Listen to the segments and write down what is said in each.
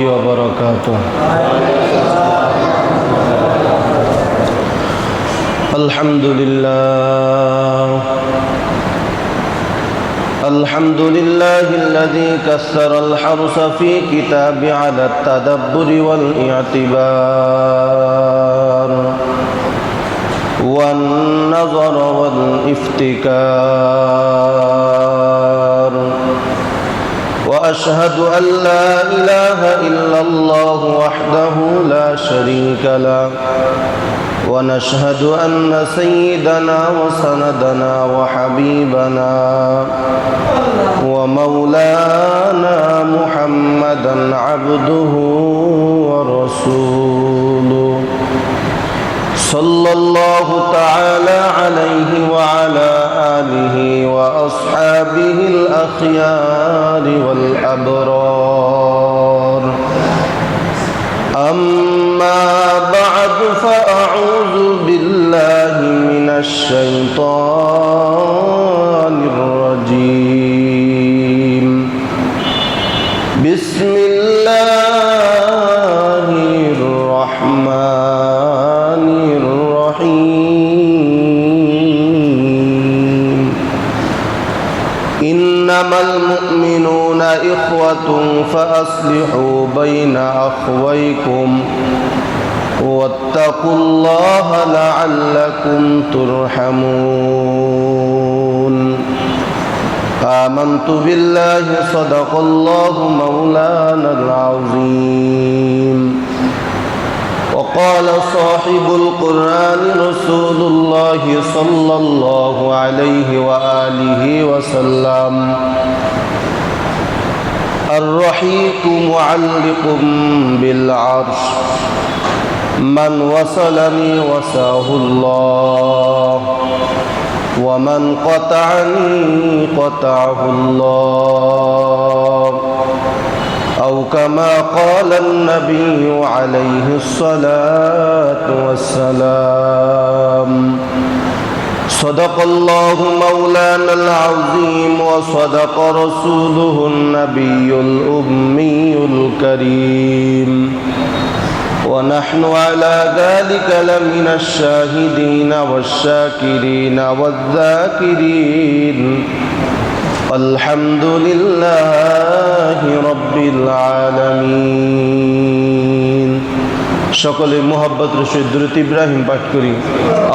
وبركاته. الحمد لله الذي كسر الحرث في كتاب على التدبر والاعتبار والنظر والافتكار، وأشهد أن لا إله إلا الله وحده لا شريك له، ونشهد أن سيدنا وسندنا وحبيبنا ومولانا محمدا عبده ورسوله، صلى الله تعالى عليه وعلى آله وأصحابه الأخيار والأبرار. أما بعد، فأعوذ بالله من الشيطان الرجيم. بسم الله الرحمن الرحيم. إنما المؤمنون إخوة فأصلحوا بين أخويكم واتقوا الله لعلكم ترحمون. آمنت بالله صدق الله مولانا العظيم. وقال صاحب القرآن رسول الله صلى الله عليه وآله وسلم: الرحيق معلق بالعرش، من وصلني وصاه الله، ومن قطعني قطعه الله، أو كما قال النبي عليه الصلاة والسلام. صدق الله مولانا العظيم، وصدق رسوله النبي الأمي الكريم، ونحن على ذلك لمن الشاهدين والشاكرين والذاكرين. الحمد لله رب العالمين. সকলে মুহাব্বতের সহিত দুরূদ ইব্রাহিম পাঠ করি।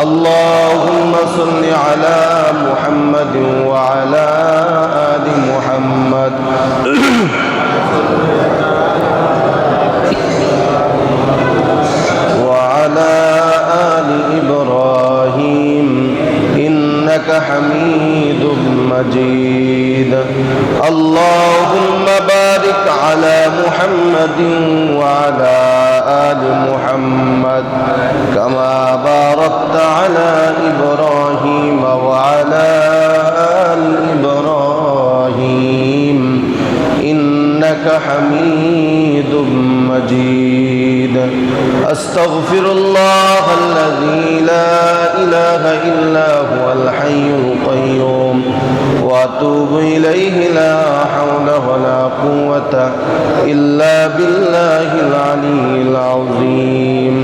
আল্লাহুম্মা সাল্লি আলা মুহাম্মাদিন ওয়া আলা আলি মুহাম্মাদ ওয়া আলা আলি ইব্রাহিম ইন্নাকা হামিদুম মাজিদ। আল্লাহুম্মা বারিক আলা মুহাম্মাদিন ওয়া আলা آل محمد كما باركت على إبراهيم وعلى آل إبراهيم إنك حميد مجيد. أستغفر الله الذي لا إله إلا هو الحي القيوم، وأتوب إليه لا حول ولا قوة إلا بالله العلي العظيم.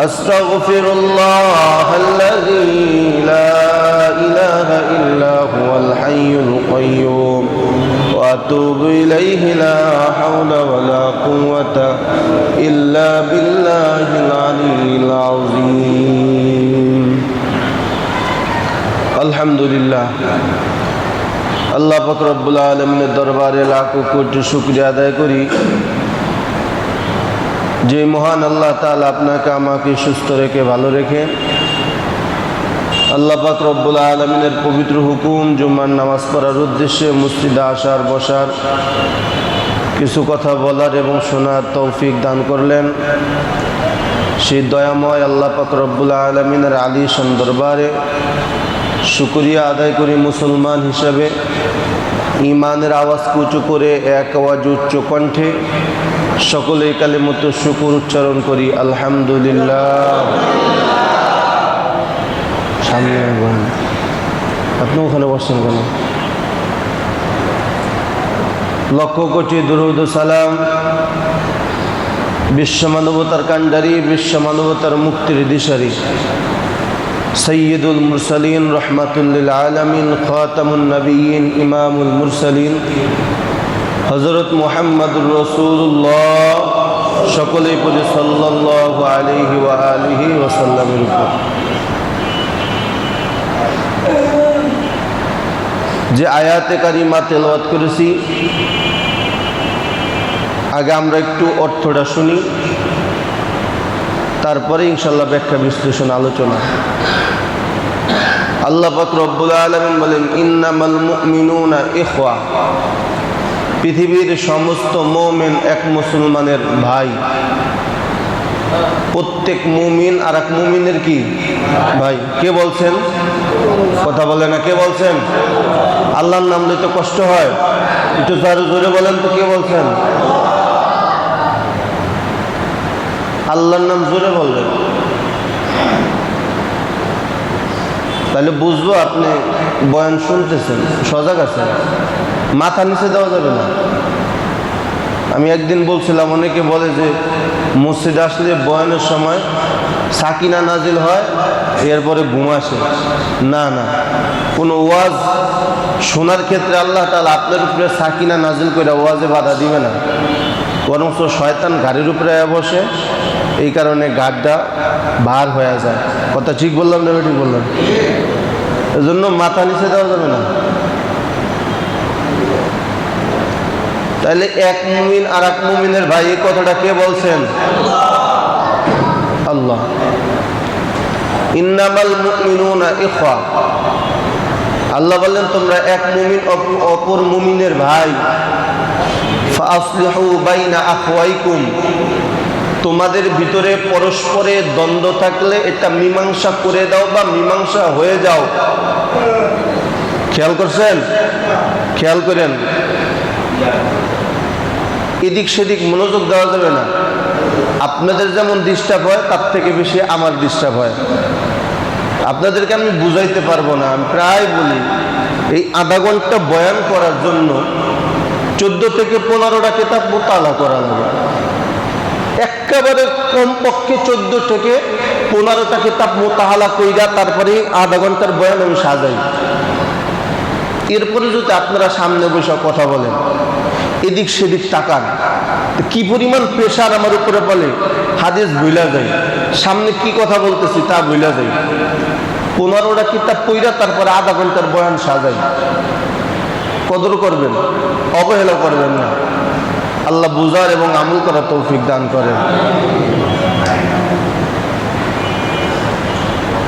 أستغفر الله الذي لا إله إلا هو الحي القيوم، وأتوب إليه لا حول ولا قوة إلا بالله العلي العظيم. الحمد لله. আল্লাহ পাক রব্বুল আলামিনের দরবারে লাখো কোটি শুকরিয়া আদায় করি যে মহান আল্লাহ তাআলা আপনাকে আমাকে সুস্থ রেখে ভালো রেখে আল্লাহ পাক রব্বুল আলামিনের পবিত্র হুকুম জুমার নামাজ পড়ার উদ্দেশ্যে মসজিদে আসার বসার কিছু কথা বলার এবং শোনার তৌফিক দান করলেন। সেই দয়াময় আল্লাহ পাক রব্বুল আলামিনের আলিশান দরবারে শুকরিয়া আদায় করি মুসলমান হিসাবে। ঈমানের আওয়াজ উঁচু করে এক আওয়াজ উচ্চ কণ্ঠে সকলে কালিমাত শুকর উচ্চারণ করি, আলহামদুলিল্লাহ। সামনে আপনি ওখানে বসছেন কেন? লক্ষ কোটি দুরূদ ও সালাম বিশ্ব মানবতার কাণ্ডারি, বিশ্ব মানবতার মুক্তির দিশারি, সৈয়দুল মুরসালিন, রহমাতুল লিল আলামিন, খাতামুন নবিয়্যিন, ইমামুল মুরসালিন হযরত মুহাম্মদুর রাসূলুল্লাহ, সকলেই পড়ে সাল্লাল্লাহু আলাইহি ওয়া আলিহি ওয়াসাল্লামের উপর। যে আয়াতে কারিমা তেলাওয়াত করেছি, আগে আমরা একটু অর্থটা শুনি, তারপরে ইনশাআল্লাহ ব্যাখ্যা বিশ্লেষণ আলোচনা। আল্লাহ পাক রব্বুল আলামিন বলেন, ইন্নামাল মুমিনুনা ইখওয়া, পৃথিবীর সমস্ত মুমিন এক মুসলমানের ভাই। প্রত্যেক মুমিন আর এক মুমিনের কি ভাই? কে বলছেন? কথা বলে না, কে বলছেন? আল্লাহর নাম লইতে কষ্ট হয়, একটু জোরে বলেন তো, কে বলছেন? আল্লাহর নাম জোরে বললেন, তাহলে বুঝবো আপনি বয়ান শুনতেছেন, সজাগ আছেন। মাথা নিচে দেওয়া যাবে না। আমি একদিন বলছিলাম, অনেকে বলে যে মসজিদে আসলে বয়ানের সময় সাকিনা নাজিল হয়, এরপরে ঘুম আসে। না না, কোনো ওয়াজ শোনার ক্ষেত্রে আল্লাহ তাআলা আপনার উপরে সাকিনা নাজিল করে ওয়াজে বাধা দিবে না, বরং শয়তান গাড়ির উপরে বসে, এই কারণে গাড়টা ভার হয়ে যায়। কথা ঠিক বললাম না ঠিক বললাম? এজন্য মাথা নিচে দেওয়া যাবে না। তাহলে এক মুমিন আর এক মুমিনের ভাই, এই কথাটা কে বলছেন? আল্লাহ। ইন্নামাল মুমিনুনা ইখওয়া, আল্লাহ বললেন তোমরা এক মুমিন অপর মুমিনের ভাই। ফাআসলিহু বাইনা আখওয়াইকুম, তোমাদের ভিতরে পরস্পরে দ্বন্দ্ব থাকলে এটা মীমাংসা করে দাও বা মীমাংসা হয়ে যাও। খেয়াল করছেন? খেয়াল করেন, এদিক সেদিক মনোযোগ দেওয়া যাবে না। আপনাদের যেমন ডিস্টার্ব হয়, তার থেকে বেশি আমার ডিস্টার্ব হয়। আপনাদেরকে আমি বুঝাইতে পারবো না। আমি প্রায় বলি, এই আধা ঘন্টা বয়ান করার জন্য 14 থেকে 15টা কিতাব মোতালা করা লাগে। একেবারে কমপক্ষে 14 থেকে 15টা কিতাব মোতালা কইরা তারপরে আধা ঘন্টার বয়ান আমি সাজাই। এরপরে যদি আপনারা সামনে বসে কথা বলেন, এদিক সেদিক তাকান, কি পরিমাণ প্রেশার আমার উপরে বলে, হাদিস ভুলা যায়, সামনে কি কথা বলতেছি তা ভুলা যায়। 15টা কিতাব পইরা তারপরে আধা ঘন্টার বয়ান সাজাই। কদর করবেন, অবহেলা করবেন না। আল্লাহ বুঝার এবং আমল করার তৌফিক দান করেন।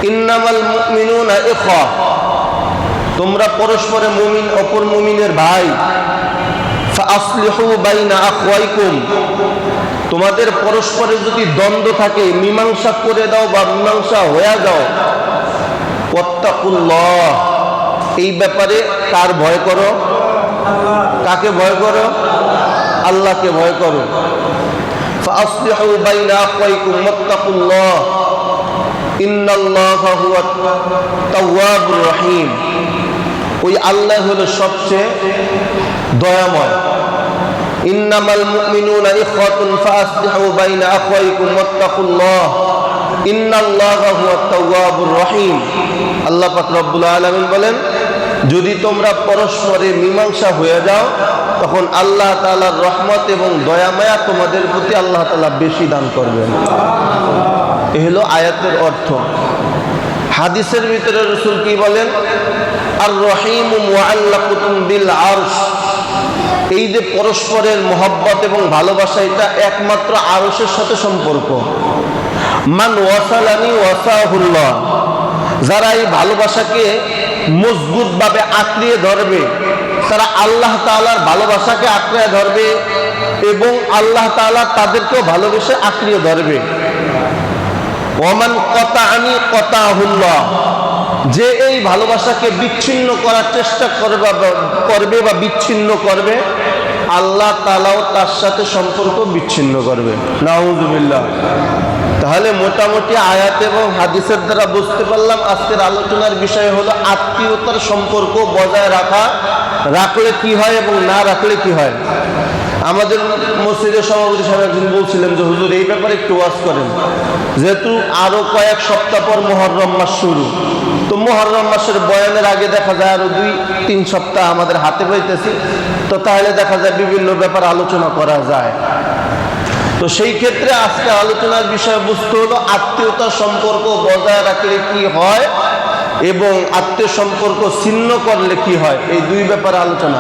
ইন্নামাল মুমিনুনা ইখওয়া, তোমরা পরস্পরে মুমিন অপর মুমিনের ভাই। ফাআসলিহু বাইনা আখওয়াইকুম, তোমাদের পরস্পরে যদি দ্বন্দ্ব থাকে মীমাংসা করে দাও বা মীমাংসা হয়ে যাও। ওয়াত্তাকুল্লাহ, এই ব্যাপারে কার ভয় করো? কাকে ভয় করো? আল্লাহকে ভয় করো। ফাআসলিহু বাইনা আখওয়াইকুম ওয়াত্তাকুল্লাহ ইন্নাল্লাহা হুয়াত তাওয়াবুর রহিম, ওই আল্লাহ হলো সবচেয়ে দয়াময়। ইন্নামাল মুমিনুনা ইখওয়াতুন ফাআসলিহু বাইনা আখওয়াইকুম ওয়াত্তাকুল্লাহ ইন্নাল্লাহা হুয়াত তাওয়াবুর রহিম। আল্লাহ পাক রব্বুল আলামিন বলেন, যদি তোমরা পরস্পরে মীমাংসা হয়ে যাও, তখন আল্লাহ তাআলার রহমত এবং দয়া মায়া তোমাদের প্রতি আল্লাহ তাআলা বেশি দান করবেন। এই হলো আয়াতের অর্থ। হাদিসের ভিতরে রাসূল কি বলেন? আর রহিম মুআল্লাকুতুন বিল আরশ, এই যে পরস্পরের মহব্বত এবং ভালোবাসা, এটা একমাত্র আরশের সাথে সম্পর্ক। মান ওয়াসালানি ওয়াসাহুল্লাহ, যারা এই ভালোবাসাকে মজবুত ভাবে আঁকড়িয়ে ধরবে, তারা আল্লাহ তাআলার ভালোবাসাকে আঁকড়িয়ে ধরবে এবং আল্লাহ তাআলা তাদেরকেও ভালোবেসে আঁকড়িয়ে ধরবে। ওয়ামান কাতাআনি কাতাহুল্লাহ, যে এই ভালোবাসাকে বিচ্ছিন্ন করার চেষ্টা করবে বা বিচ্ছিন্ন করবে, আল্লাহ তাআলাও তার সাথে সম্পর্ক বিচ্ছিন্ন করবে। নাউযুবিল্লাহ। তাহলে মোটামুটি আয়াত এবং হাদিসের দ্বারা বুঝতে পারলাম আজকের আলোচনার বিষয় হলো আত্মীয়তার সম্পর্ক বজায় রাখলে কি হয় এবং না রাখলে কি হয়। আমাদের মসজিদের সভাপতি সাহেব একদিন বলছিলেন যে হুজুর এই ব্যাপারে একটু ওয়াজ করেন, যেহেতু আরো কয়েক সপ্তাহ পর মুহররম মাস শুরু, তো মুহররম মাসের বয়ানের আগে দেখা যায় আরো 2-3 সপ্তাহ আমাদের হাতে পাইতেছি, তো তাহলে দেখা যায় বিভিন্ন ব্যাপার আলোচনা করা যায়। তো সেই ক্ষেত্রে আজকে আলোচনার বিষয়বস্তু হলো আত্মীয়তা সম্পর্ক বজায় রাখলে কি হয় এবং আত্মীয় সম্পর্ক ছিন্ন করলে কি হয়, এই দুই ব্যাপারে আলোচনা।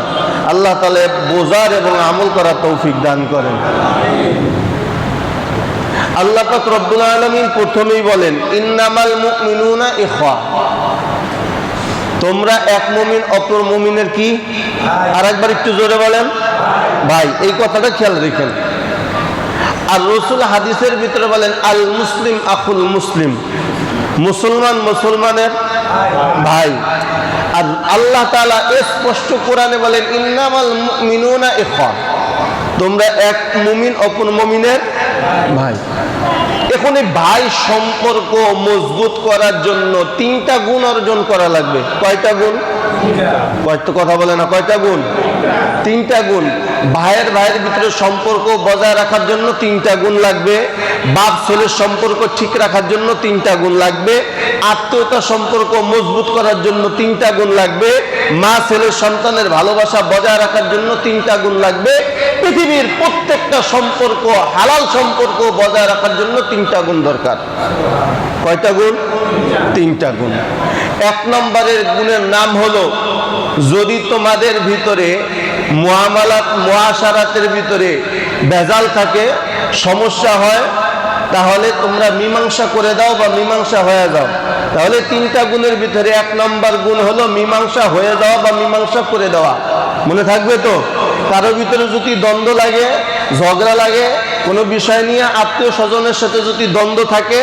আল্লাহ তাআলা বোঝার এবং আমল করার তৌফিক দান করেন। আল্লাহ পাক রব্বুল আলামিন প্রথমেই বলেন ইন্নামাল মুমিনুনা ইখওয়া, তোমরা এক মুমিন অপর মুমিনের কি, আরেকবার একটু জোরে বলেন ভাই, এই কথাটা খেয়াল রাখেন। আর রাসূল হাদিসের ভিতরে বলেন আল মুসলিম আখুল মুসলিম, মুসলমান মুসলমানের ভাই। আর আল্লাহ তাআলা স্পষ্ট কোরআনে বলেন ইন্নামাল মুমিনুনা ইখওয়া, তোমরা এক মুমিন অপর মুমিনের ভাই। এখন এই ভাই সম্পর্ক মজবুত করার জন্য 3টা গুণ অর্জন করা লাগবে। কয়টা গুণ? কয়টা কথা বলে না, কয়টা গুণ? 3টা গুণ। ভাইয়ের ভিতরে সম্পর্ক বজায় রাখার জন্য 3টা গুণ লাগবে, বাপ ছেলের সম্পর্ক ঠিক রাখার জন্য 3টা গুণ লাগবে, আত্মীয়তা সম্পর্ক মজবুত করার জন্য 3টা গুণ লাগবে, মা ছেলের সন্তানের ভালোবাসা বজায় রাখার জন্য 3টা গুণ লাগবে, পৃথিবীর প্রত্যেকটা সম্পর্ক হালাল সম্পর্ক বজায় রাখার জন্য 3টা গুণ দরকার। কয়টা গুণ? 3টা গুণ। 1 নম্বরের গুণের নাম হলো, যদি তোমাদের ভিতরে মুআমালাত মুআশারাতের ভিতরে ভেজাল থাকে, সমস্যা হয়, তাহলে তোমরা মীমাংসা করে দাও বা মীমাংসা হয়ে যাও। তাহলে 3টা গুণের ভিতরে 1 নম্বর গুণ হলো মীমাংসা হয়ে যাওয়া বা মীমাংসা করে দেওয়া। মনে থাকবে তো? কারো ভিতরে যদি দ্বন্দ্ব লাগে, ঝগড়া লাগে, কোনো বিষয় নিয়ে আত্মীয় স্বজনের সাথে যদি দ্বন্দ্ব থাকে,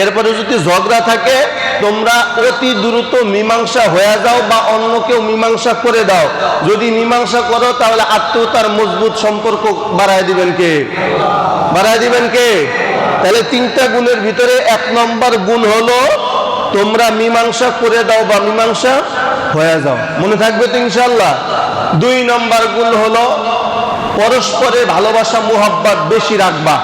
এরপরে যদি ঝগড়া থাকে, তোমরা অতি দ্রুত মীমাংসা হয়ে যাও বা অন্য কেউ মীমাংসা করে দাও। যদি মীমাংসা করো তাহলে আত্মীয়তার মজবুত সম্পর্ক বাড়ায় দিবেন কে? বাড়ায় দিবেন কে? তাহলে 3টা গুণের ভিতরে 1 নম্বর গুণ হলো তোমরা মীমাংসা করে দাও বা মীমাংসা হয়ে যাও। মনে থাকবে তো ইনশাআল্লাহ? 2 নম্বর গুণ হলো পরস্পরের ভালোবাসা মুহাব্বত বেশি রাখবা।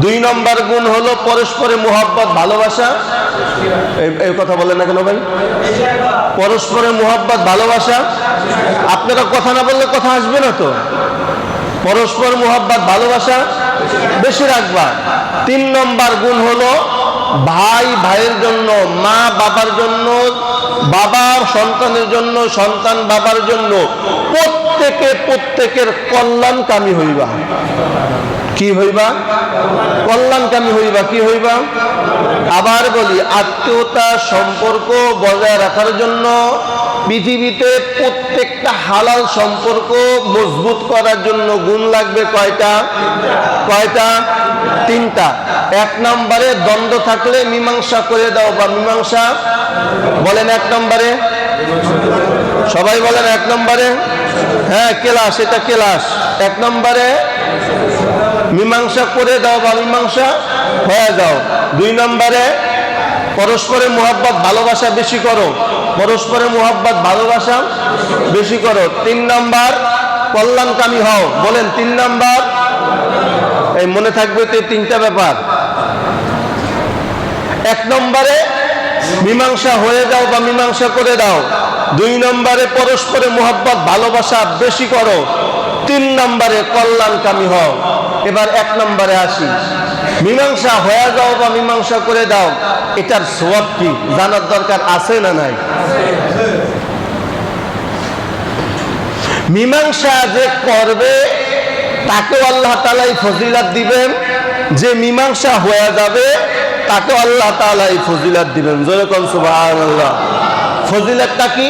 2 নম্বর গুণ হলো পরস্পরে মুহাব্বত ভালোবাসা, এই কথা বলেন না কেন ভাই? পরস্পরে মুহাব্বত ভালোবাসা, আপনারা কথা না বললে কথা আসবে না তো। পরস্পর মুহাব্বত ভালোবাসা বেশি রাখবা। 3 নম্বর গুণ হলো ভাই ভাইয়ের জন্য, মা বাবার জন্য, বাবা সন্তানের জন্য, সন্তান বাবার জন্য প্রত্যেকের কল্যাণকামী হইবা। কি হইবা? কল্যাণকামী হইবা। কি হইবা? আবার বলি, আত্মীয়তা সম্পর্ক বজায় রাখার জন্য পৃথিবীতে প্রত্যেকটা হালাল সম্পর্ক মজবুত করার জন্য গুণ লাগবে কয়টা? কয়টা? 3টা। 1 নম্বরে দ্বন্দ্ব থাকলে মীমাংসা করে দাও বা মীমাংসা, বলেন 1 নম্বরে, সবাই বলেন 1 নম্বরে। হ্যাঁ, কেলাস, এটা কেলাস। 1 নম্বরে মীমাংসা করে দাও বা মীমাংসা হয়ে যাও। 2 নম্বরে পরস্পরের মুহাব্বত ভালোবাসা বেশি করো, পরস্পরের মুহাব্বত ভালোবাসা বেশি করো। 3 নম্বর কল্যাণকামী হও, বলেন 3 নম্বর। এই মনে থাকবে তো 3টা ব্যাপার। 1 নম্বরে মীমাংসা হয়ে যাও বা মীমাংসা করে দাও। 2 নম্বরে পরস্পরের মুহাব্বত ভালোবাসা বেশি করো। 3 নম্বরে কল্যাণকামী হও। এবার 1 নম্বরে আসি, মীমাংসা হয়ে যাও বা মীমাংসা করে দাও, এটার সওয়াব কি জানার দরকার আছে না নাই? মীমাংসা যে করবে তাকেও আল্লাহ তাআলা ফজিলত দিবেন, যে মীমাংসা হয়ে যাবে তাকেও আল্লাহ তাআলা ফজিলত দিবেন। জোরে কোন সুবহানাল্লাহ। ফজিলতটা কি?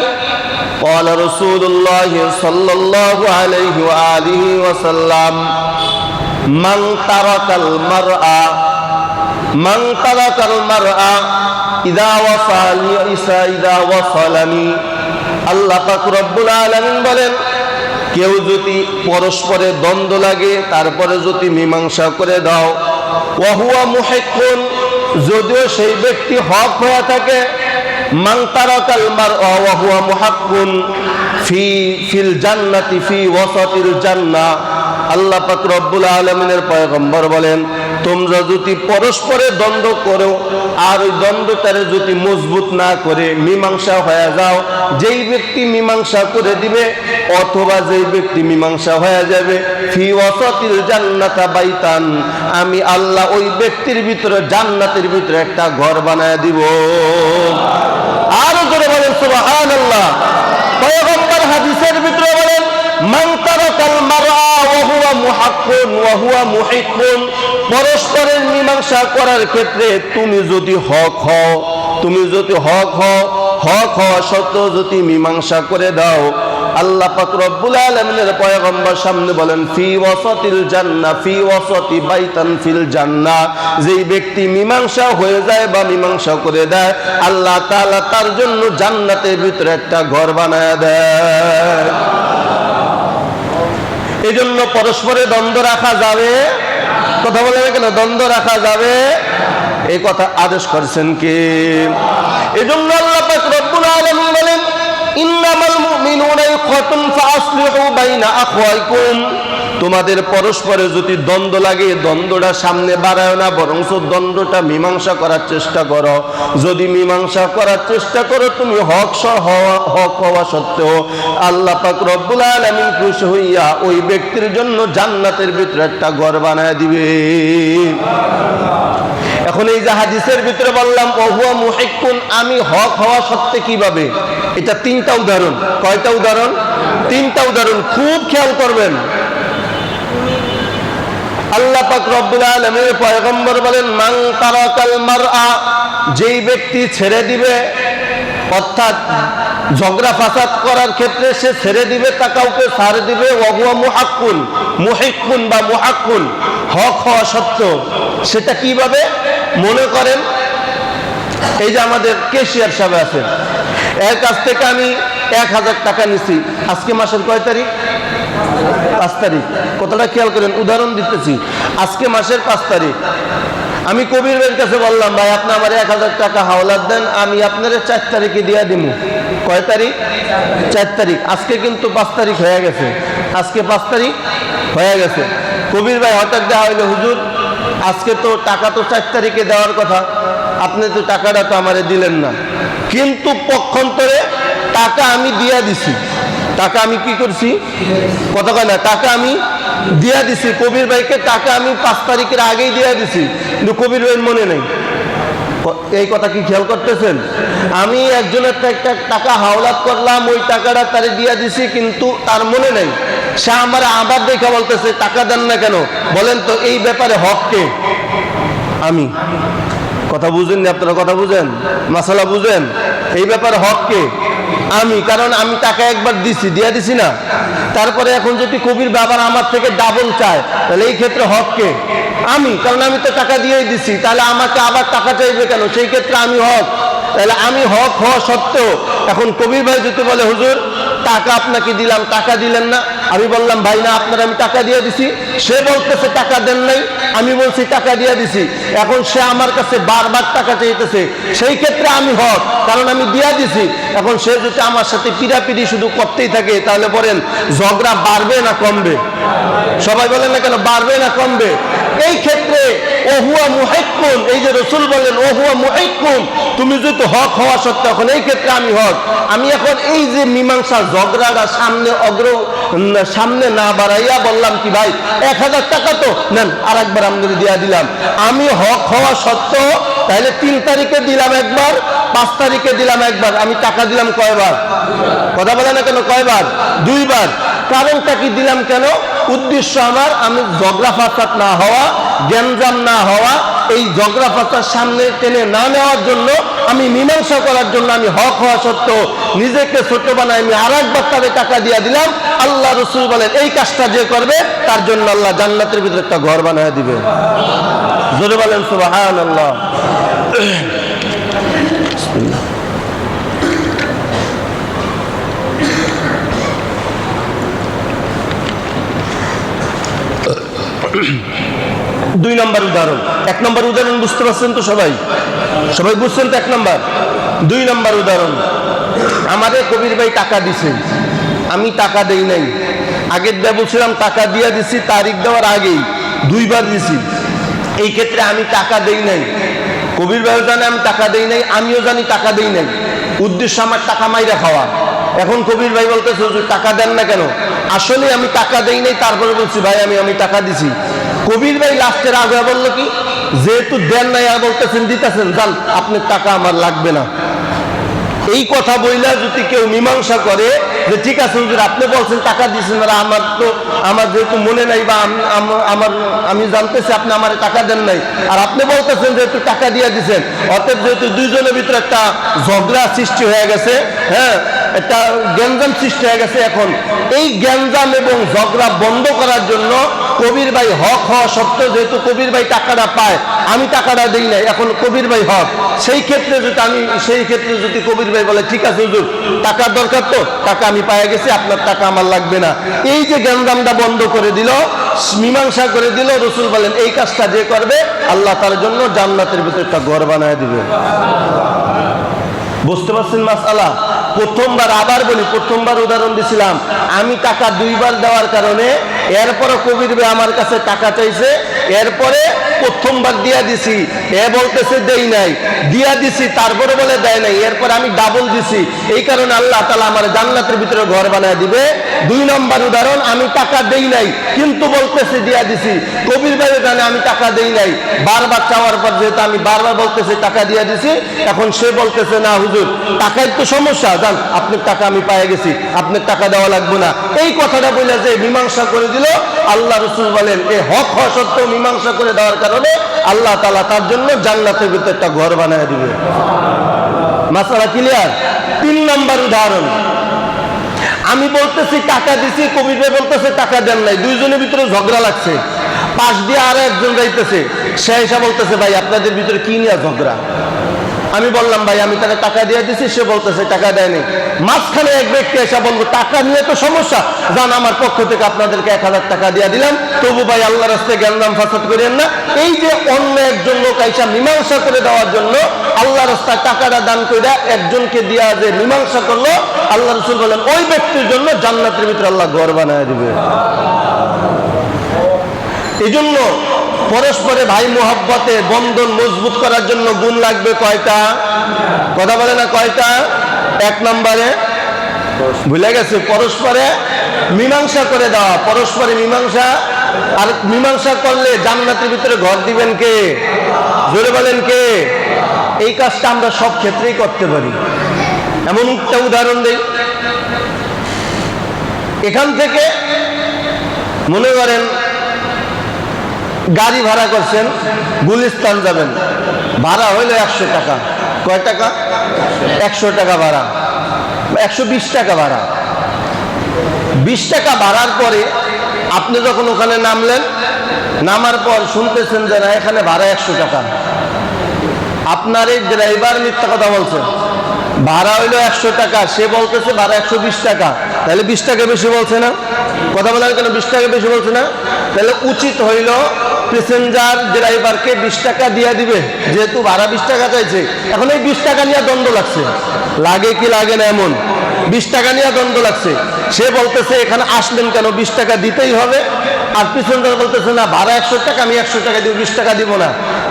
قال رسول الله صلى الله عليه وآله وسلم من ترك المرأة إذا وصلني। আল্লাহ পাক রব্বুল আলামিন বলেন, কেউ যদি পরস্পরে দ্বন্দ্ব লাগে তারপরে যদি মীমাংসা করে দাও, ওয়া হুয়া মুহিক্কুন, যদিও সেই ব্যক্তি হক হয়ে থাকে, মান তারাকাল মারআ ওয়া হুয়া মুহাক্কুন ফিল জান্নাতি ফি ওয়াসাতিল জান্নাহ, আল্লাহ পাক রব্বুল আলামিনের পয়গম্বর বলেন, তোমরা যদি পরস্পরে দ্বন্দ্ব করো আর ওই দ্বন্দ্বটারে যদি মজবুত না করে মীমাংসা হয়ে যাও, যেই ব্যক্তি মীমাংসা করে দিবে অথবা যেই ব্যক্তি মীমাংসা হয়ে যাবে, ফি ওয়াসাতিল জান্নাতা বাইতান, আমি আল্লাহ ওই ব্যক্তির ভিতরে জান্নাতের ভিতরে একটা ঘর বানায় দিব। আরো জোরে বলেন সুবহানাল্লাহ। পয়গম্বর হাদিসের ভিতরে বলেন, মান তারাকাল মারআ ওয়া হুয়া মুহাক্কুন ওয়া হুয়া মুহিক্কুন, পরস্পরের মীমাংসা করার ক্ষেত্রে তুমি যদি হক হও, হক হওয়া সত্ত্বেও যদি মীমাংসা করে দাও, আল্লাহ পাক রব্বুল আলামিনের পয়গম্বর সামনে বলেন, ফি ওয়াসাতিল জান্নাহ, ফি ওয়াসাতি বাইতান ফিল জান্নাহ, যেই ব্যক্তি মীমাংসা হয়ে যায় বা মীমাংসা করে দেয়, আল্লাহ তাআলা তার জন্য জান্নাতের ভিতরে একটা ঘর বানায় দেয়। এই জন্য পরস্পরে দ্বন্দ্ব রাখা যাবে, কথা বলে কেন দ্বন্দ্ব রাখা যাবে, এই কথা আদেশ করেছেন কে? এই জন্য আল্লাহ পাক রব্বুল আলামিন বলেন, ইন্নামাল মুমিনুনা ইখওয়াতুন ফাআসলিহু বাইনা আখওয়াইকুম, তোমাদের পরস্পরে যদি দ্বন্দ্ব লাগে দ্বন্দ্বটা সামনে বাড়ায় না, বরং দ্বন্দ্বটা মীমাংসা করার চেষ্টা করো। যদি মীমাংসা করার চেষ্টা করো তুমি হক হওয়া সত্ত্বেও আল্লাহ পাক রব্বুল আলামিন খুশি হইয়া ওই ব্যক্তির জন্য জান্নাতের ভিতরে একটা ঘর বানায় দিবে। এখন এই যে হাদিসের ভিতরে বললাম ওহুয়া মুহিক্কুন, আমি হক হওয়া সত্ত্বে কিভাবে, এটা তিনটা উদাহরণ। কয়টা উদাহরণ? তিনটা উদাহরণ, খুব খেয়াল করবেন। আল্লাহ পাক রব্বুল আলামিনের পয়গম্বর বলেন, মান তারাকাল মারআ, যেই ব্যক্তি ছেড়ে দিবে, অর্থাৎ ঝগড়া ফাসাদ করার ক্ষেত্রে সে ছেড়ে দিবে, তা কাউকে ছাড় দিবে, ওয়া হুয়া মুহিক্কুন বা মুহাক্কুন, হক হওয়া সত্ত্বেও। সেটা কিভাবে? মনে করেন এই যে আমাদের ক্যাশিয়ার সাহেব আছেন, এর কাছ থেকে আমি 1000 টাকা নিছি, আজকে মাসের কয় তারিখ? 5 তারিখ। কতটা খেয়াল করেন, উদাহরণ দিতেছি, আজকে মাসের 5 তারিখ। আমি কবির ভাইয়ের কাছে বললাম, ভাই আপনি আমার 1000 টাকা হাওলাত দেন, আমি আপনার 4 তারিখে দিয়ে দিব। কয় তারিখ? 4 তারিখ। আজকে কিন্তু 5 তারিখ হয়ে গেছে, আজকে 5 তারিখ হয়ে গেছে। কবির ভাই হঠাৎ দেখা হইলো, হুজুর আজকে তো টাকা তো 4 তারিখে দেওয়ার কথা, আপনি তো টাকাটা তো আমারে দিলেন না। কিন্তু পক্ষান্তরে টাকা আমি দিয়া দিছি, টাকা আমি কি করছি, কথা কয় না, টাকা আমি দিয়া দিছি কবির ভাইকে, টাকা আমি 5 তারিখের আগেই দিয়া দিছি, কিন্তু কবির ভাইয়ের মনে নেই। এই কথা কি খেয়াল করতেছেন? আমি একজনের একটা টাকা হাওলাত করলাম, ওই টাকাটা তারে দিয়া দিছি, কিন্তু তার মনে নেই। সে আমার আবার দেখা বলতেছে, টাকা দেন না কেন? বলেন তো এই ব্যাপারে হক কে? আমি। কথা বুঝেন না আপনারা? কথা বুঝেন, মাসালা বুঝেন? এই ব্যাপারে হক কে? আমি। কারণ আমি টাকা একবার দিছি, দিয়া দিছি না। তারপরে এখন যদি কবির বাবার আমার থেকে ডাবল চায়, তাহলে এই ক্ষেত্রে হক কে? আমি। কারণ আমি তো টাকা দিয়েই দিছি, তাহলে আমাকে আবার টাকা চাইবে কেন? সেই ক্ষেত্রে আমি হক। তাহলে আমি হক হওয়া সত্ত্বেও এখন কবির ভাই যদি বলে, হুজুর টাকা আপনাকে দিলাম, টাকা দিলেন না, আমি বললাম ভাই না আপনার আমি টাকা দিয়ে দিছি, সে বলতেছে টাকা দেন নাই, আমি বলছি টাকা দিয়ে দিছি, এখন সে আমার কাছে বারবার টাকা চাইতেছে, সেই ক্ষেত্রে আমি হক, কারণ আমি দিয়া দিছি। এখন সে যদি আমার সাথে পিড়াপিড়ি শুধু করতেই থাকে, তাহলে বলেন ঝগড়া বাড়বে না কমবে? সবাই বলেন না কেন, বাড়বে না কমবে? এই ক্ষেত্রে ওহুয়া মুহিক্কুন, এই যে রাসূল বলেন ওহুয়া মুহিক্কুন, তুমি যদি হক হওয়া সত্ত্বেও, এখন এই ক্ষেত্রে আমি হক। আমি এখন এই যে মীমাংসা ঝগড়াটা সামনে না বাড়াইয়া বললাম কি ভাই 1000 টাকা তো নেন, আর একবার আমাদের দিয়া দিলাম, আমি হক হওয়া সত্ত্বেও, তাহলে 3 তারিখে দিলাম একবার, 5 তারিখে দিলাম একবার, আমি টাকা দিলাম কয়বার? কথা বলে না কেন, কয়বার? 2 বার। কারণটা কি দিলাম কেন? উদ্দেশ্য আমার, আমি ঝগড়া ফাসাদ না হওয়া, গ্যাঞ্জাম না হওয়া, এই ঝগড়া ফাসাদ সামনে টেনে না নেওয়ার জন্য, আমি মীমাংসা করার জন্য আমি হক হওয়া সত্ত্বেও নিজেকে ছোট বানাই আমি আর একবার তাদের টাকা দিয়ে দিলাম। আল্লাহ রাসূল বলেন এই কাজটা যে করবে তার জন্য আল্লাহ জান্নাতের ভিতরে একটা ঘর বানিয়ে দিবে। জোরে বলেন সুবহানাল্লাহ। বিসমিল্লাহ। দুই নম্বর উদাহরণ। 1 নম্বর উদাহরণ বুঝতে পারছেন তো সবাই? সবাই বুঝছেন তো 1 নম্বর? 2 নম্বর উদাহরণ, আমাদের কবির ভাই টাকা দিছেন, আমি টাকা দেই নাই, আগের দিয়ে বলছিলাম টাকা দিয়ে দিছি, তারিখ দেওয়ার আগেই 2 বার দিছি। এই ক্ষেত্রে আমি টাকা দেই নাই, কবির ভাইও জানে আমি টাকা দেই নাই, আমিও জানি টাকা দেই নাই। উদ্দেশ্য আমার টাকা মাইরা খাওয়া। এখন কবির ভাই বলতেছে হুজুর টাকা দেন না কেন? আসলে আমি টাকা দেই নাই, তারপরে বলছি ভাই আমি টাকা দিছি। কবির ভাই লাস্টের আগে বললো কি, যেহেতু দেন নাই আর বলতেছেন দিতেছেন, যান আপনার টাকা আমার লাগবে না। এই কথা বইলা যদি কেউ মীমাংসা করে যে ঠিক আছে হুজুর আপনি বলছেন টাকা দিচ্ছেন, আর আমার যেহেতু মনে নাই বা আমি জানতেছি আপনি আমার টাকা দেন নাই, আর আপনি বলতেছেন যেহেতু টাকা দিয়ে দিচ্ছেন, অতএব যেহেতু দুইজনের ভিতরে একটা ঝগড়া সৃষ্টি হয়ে গেছে, হ্যাঁ একটা গ্যাঞ্জাম সৃষ্টি হয়ে গেছে। এখন এই গ্যাঞ্জাম এবং ঝগড়া বন্ধ করার জন্য কবির ভাই হক হওয়া সত্ত্বেও যেহেতু কবির ভাই টাকাটা পায়, আমি টাকাটা দিই নাই, এখন কবির ভাই হক, সেই ক্ষেত্রে যদি কবির ভাই বলে ঠিক আছে হুজুর টাকার দরকার তো টাকা আমি পায়ে গেছি, আপনার টাকা আমার লাগবে না, এই যে গ্যাঞ্জামটা বন্ধ করে দিল, মীমাংসা করে দিল, রাসূল বলেন এই কাজটা যে করবে আল্লাহ তার জন্য জান্নাতের ভিতরে একটা ঘর বানায় দিবে। বুঝতে পারছেন মাসআলা? প্রথমবার, আবার বলি, প্রথমবার উদাহরণ দিছিলাম, আমি টাকা 2 বার দেওয়ার কারণে এরপরে কবির ভাই আমার কাছে টাকা চাইছে, এরপরে প্রথমবার দিয়া দিছি, এ বলতেছে দেই নাই, দিয়া দিছি তারপরে বলে দেয় নাই, এরপর আমি ডাবল দিছি, এই কারণে আল্লাহ তাআলা আমার জান্নাতের ভিতরে ঘর বানায় দিবে। 2 নম্বর উদাহরণ, আমি টাকা দেই নাই কিন্তু বলতেছে দিয়া দিছি, কবির ভাই জানে আমি টাকা দেই নাই, বারবার চাওয়ার পর যেহেতু আমি বারবার বলতেছি টাকা দিয়া দিছি, এখন সে বলতেছে না হুজুর টাকায় তো সমস্যা, জান আপনার টাকা আমি পেয়ে গেছি, আপনার টাকা দেওয়া লাগবে না, এই কথাটা বলে যে মীমাংসা করে দিল। আল্লাহ রাসূল বলেন এই হক হওয়া সত্ত্বেও মীমাংসা করে দেওয়ার কারণে আল্লাহ তাআলা তার জন্য জান্নাতের ভিতরে একটা ঘর বানায় দিবে। মাসআলা ক্লিয়ার? 3 নম্বর উদাহরণ, আমি বলতেছি টাকা দিছি, কবির ভাই বলতেছে টাকা দেন নাই, দুইজনের ভিতরে ঝগড়া লাগছে, পাশ দিয়ে আর একজন যাইতেছে, সে এসে বলতেছে ভাই আপনাদের ভিতরে কি নিয়ে ঝগড়া? আমি বললাম ভাই আমি তাকে টাকা দিয়ে দিছি, সে বলতেছে টাকা দেয়নি। মাঝখানে এক ব্যক্তি এসে বলবো টাকা নিয়ে তো সমস্যা, জান আমার পক্ষ থেকে আপনাদেরকে 1000 টাকা দিয়ে দিলাম, তবু ভাই আল্লাহর রাস্তায় জ্ঞানদাম ফাসাদ করেন না। এই যে অন্য একজন লোক আইসা মীমাংসা করে দেওয়ার জন্য আল্লাহর রাস্তায় টাকাটা দান করে একজনকে দিয়া যে মীমাংসা করলো, আল্লাহ রাসূল বলেন ওই ব্যক্তির জন্য জান্নাতের ভিতরে আল্লাহ ঘর বানায় দিবে। এই জন্য পরস্পরে ভাই মুহাব্বতে বন্ধন মজবুত করার জন্য গুণ লাগবে কয়টা? কথা বলে না কয়টা? 1 নম্বরে ভুলে গেছে, পরস্পরে মীমাংসা করে দেওয়া, পরস্পরে মীমাংসা। আর মীমাংসা করলে জান্নাতের ভিতরে ঘর দিবেন কে? জোরে বলেন কে? এই কাজটা আমরা সব ক্ষেত্রেই করতে পারি। এমন একটা উদাহরণ দেই, এখান থেকে মনে করেন গাড়ি ভাড়া করছেন, গুলিস্তান যাবেন, ভাড়া হইলো 100 টাকা। কয় টাকা? 100 টাকা ভাড়া, 120 টাকা ভাড়া। 20 টাকা ভাড়ার পরে আপনি যখন ওখানে নামলেন, নামার পর শুনতেছেন যে না এখানে ভাড়া 100 টাকা। আপনার এই ড্রাইভার মিথ্যা কথা বলছে, ভাড়া হইলো 100 টাকা, সে বলতেছে ভাড়া 120 টাকা, তাহলে 20 টাকা বেশি বলছে না? কথা বলার কেন 20 টাকা বেশি বলছে না? তাহলে উচিত হইল প্যাসেঞ্জার ড্রাইভারকে 20 টাকা দিয়ে দিবে, যেহেতু ভাড়া 20 টাকা চাইছে। এখন এই 20 টাকা নিয়ে দ্বন্দ্ব লাগছে, লাগে কি লাগে না? এমন 20 টাকা নিয়ে দ্বন্দ্ব লাগছে। সে বলতেছে এখানে আসলেন কেন, 20 টাকা দিতেই হবে, আর প্যাসেঞ্জার বলতেছে না ভাড়া 100 টাকা, আমি 100 টাকা দিব, 20 টাকা দিব না।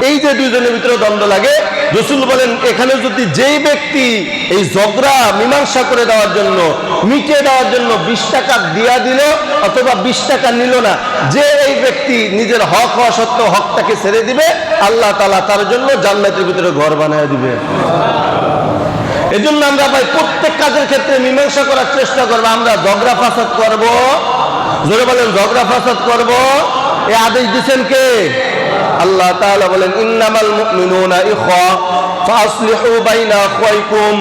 এই যে দুইজনের ভিতরে দ্বন্দ্ব লাগে, রাসূল বলেন এখানে যদি যেই ব্যক্তি এই ঝগড়া মীমাংসা করে দেওয়ার জন্য, মিটিয়ে দেওয়ার জন্য 20 টাকা দিয়া দিল অথবা 20 টাকা নিল না, যে এই ব্যক্তি নিজের হক হওয়া সত্ত্বেও হকটাকে ছেড়ে দিবে, আল্লাহ তাআলা তার জন্য জান্নাতের ভিতরে ঘর বানায় দিবে। এজন্য আমরা ভাই প্রত্যেক কাজের ক্ষেত্রে মীমাংসা করার চেষ্টা করবো। আমরা ঝগড়া ফাসাদ করব, জোরে বলেন ঝগড়া ফাসাদ করব, এই আদেশ দিচ্ছেন কে? আল্লাহ তাআলা বলেন ইন্নামাল মুমিনুনা ইখওয়া ফাসলিহু বাইনা আখওয়াইকুম।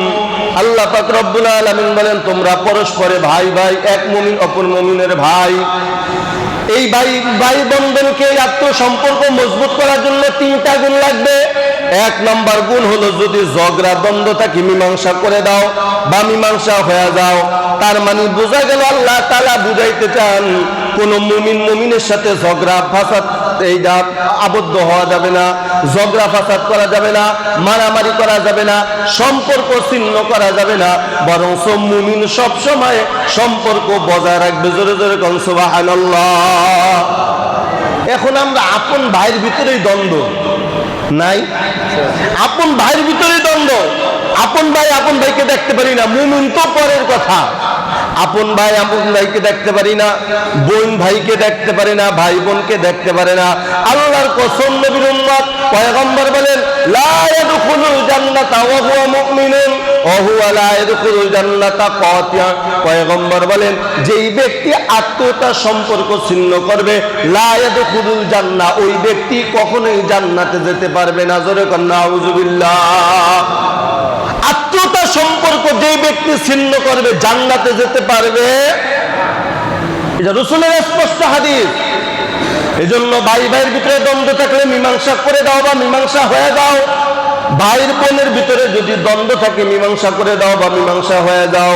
আল্লাহ পাক রব্বুল আলামিন বলেন তোমরা পরস্পরে ভাই ভাই, এক মুমিন অপর মুমিনের ভাই। এই ভাই বন্ধনকে আত্মসম্পর্ক মজবুত করার জন্য 3টা গুণ লাগবে। 1 নম্বর গুণ হলো যদি ঝগড়া দ্বন্দ্ব থাকে মীমাংসা করে দাও বা মীমাংসা হয়ে যাও, তার মানে বোঝা গেল আল্লাহ তাআলা বুঝাইতে চান কোন মুমিন মুমিনের সাথে ঝগড়া ফাসাদ আবদ্ধ হওয়া যাবে না, ঝগড়া ফাসাদ করা যাবে না, মারামারি করা যাবে না, সম্পর্ক ছিন্ন করা যাবে না, বরং মুমিন সব সময় সম্পর্ক বজায় রাখবে। জোরে জোরে কোন সুবহানাল্লাহ। এখন আমরা আপন ভাইয়ের ভিতরেই দ্বন্দ্ব নাই, আপন ভাইয়ের ভিতরেই দ্বন্দ্ব। আপন ভাইকে দেখতে পারি না, মুমিন তো পরের কথা। আপন ভাইকে দেখতে পারি না, বোন ভাইকে দেখতে পারি না, ভাই বোনকে দেখতে পারে না। আল্লাহর কসম, নবীর উম্মত পয়গম্বর বলেন, লা ইয়াদখুলুল জান্নাতা ওয়া হুয়া মুমিনুন ওয়া হুয়া লা ইয়াদখুলুল জান্নাতা কাতিয়া। পয়গম্বর বলেন, যেই ব্যক্তি আত্মীয়তার সম্পর্ক ছিন্ন করবে, লা ইয়াদখুলুল জান্নাহ, ওই ব্যক্তি কখনোই জান্নাতে যেতে পারবে না। জোরে কোন নাউযুবিল্লাহ। আত্মীয়তার সম্পর্ক যেই ব্যক্তি ছিন্ন করবে জান্নাতে যেতে পারবে, এটা রাসূলের স্পষ্ট হাদিস। এজন্য ভাই ভাইয়ের ভিতরে দ্বন্দ্ব থাকলে মীমাংসা করে দাও বা মীমাংসা হয়ে যাও। ভাইয়ের বোনের ভিতরে যদি দ্বন্দ্ব থাকে মীমাংসা করে দাও বা মীমাংসা হয়ে যাও।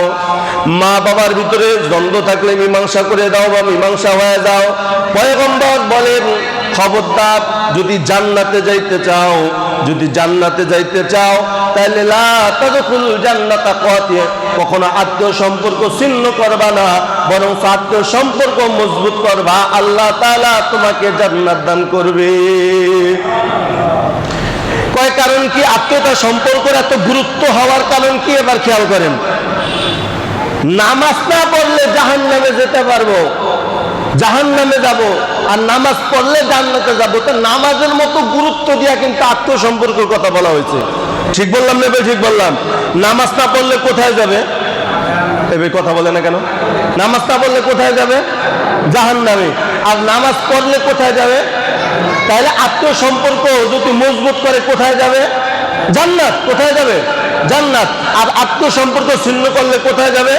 মা বাবার ভিতরে দ্বন্দ্ব থাকলে মীমাংসা করে দাও বা মীমাংসা হয়ে যাও। পয়গম্বর বলেন, খবরদার, যদি জান্নাতে যাইতে চাও তাহলে লা তাদখুলুল জান্নাতা কাতিয়া, কখনো আত্মীয় সম্পর্ক ছিন্ন করবা না, বরং আত্মীয় সম্পর্ক মজবুত করবা। আল্লাহ তাআলা তোমাকে জান্নাত দান করবে। কয় কারণ কি আত্মীয়তা সম্পর্কের এত গুরুত্ব হওয়ার কারণ কি? এবার খেয়াল করেন। নামাজ না পড়লে জাহান্নামে যেতে পারবো, জাহান্নামে যাব, আর নামাজ পড়লে জান্নাতে যাব। তো নামাজের মতো গুরুত্ব দিয়া কিন্তু আত্মীয় সম্পর্কের কথা বলা হয়েছে। ঠিক বললাম না? ঠিক বললাম। নামাজ না পড়লে কোথায় যাবে? এবার কথা বলে না কেন? নামাজ না পড়লে কোথায় যাবে? জাহান্নামে। আর নামাজ পড়লে কোথায় যাবে? তাহলে আত্মীয় সম্পর্ক যদি মজবুত করে কোথায় যাবে? জান্নাত। কোথায় যাবে? জান্নাত। আর আত্মীয় সম্পর্ক ছিন্ন করলে কোথায় যাবে?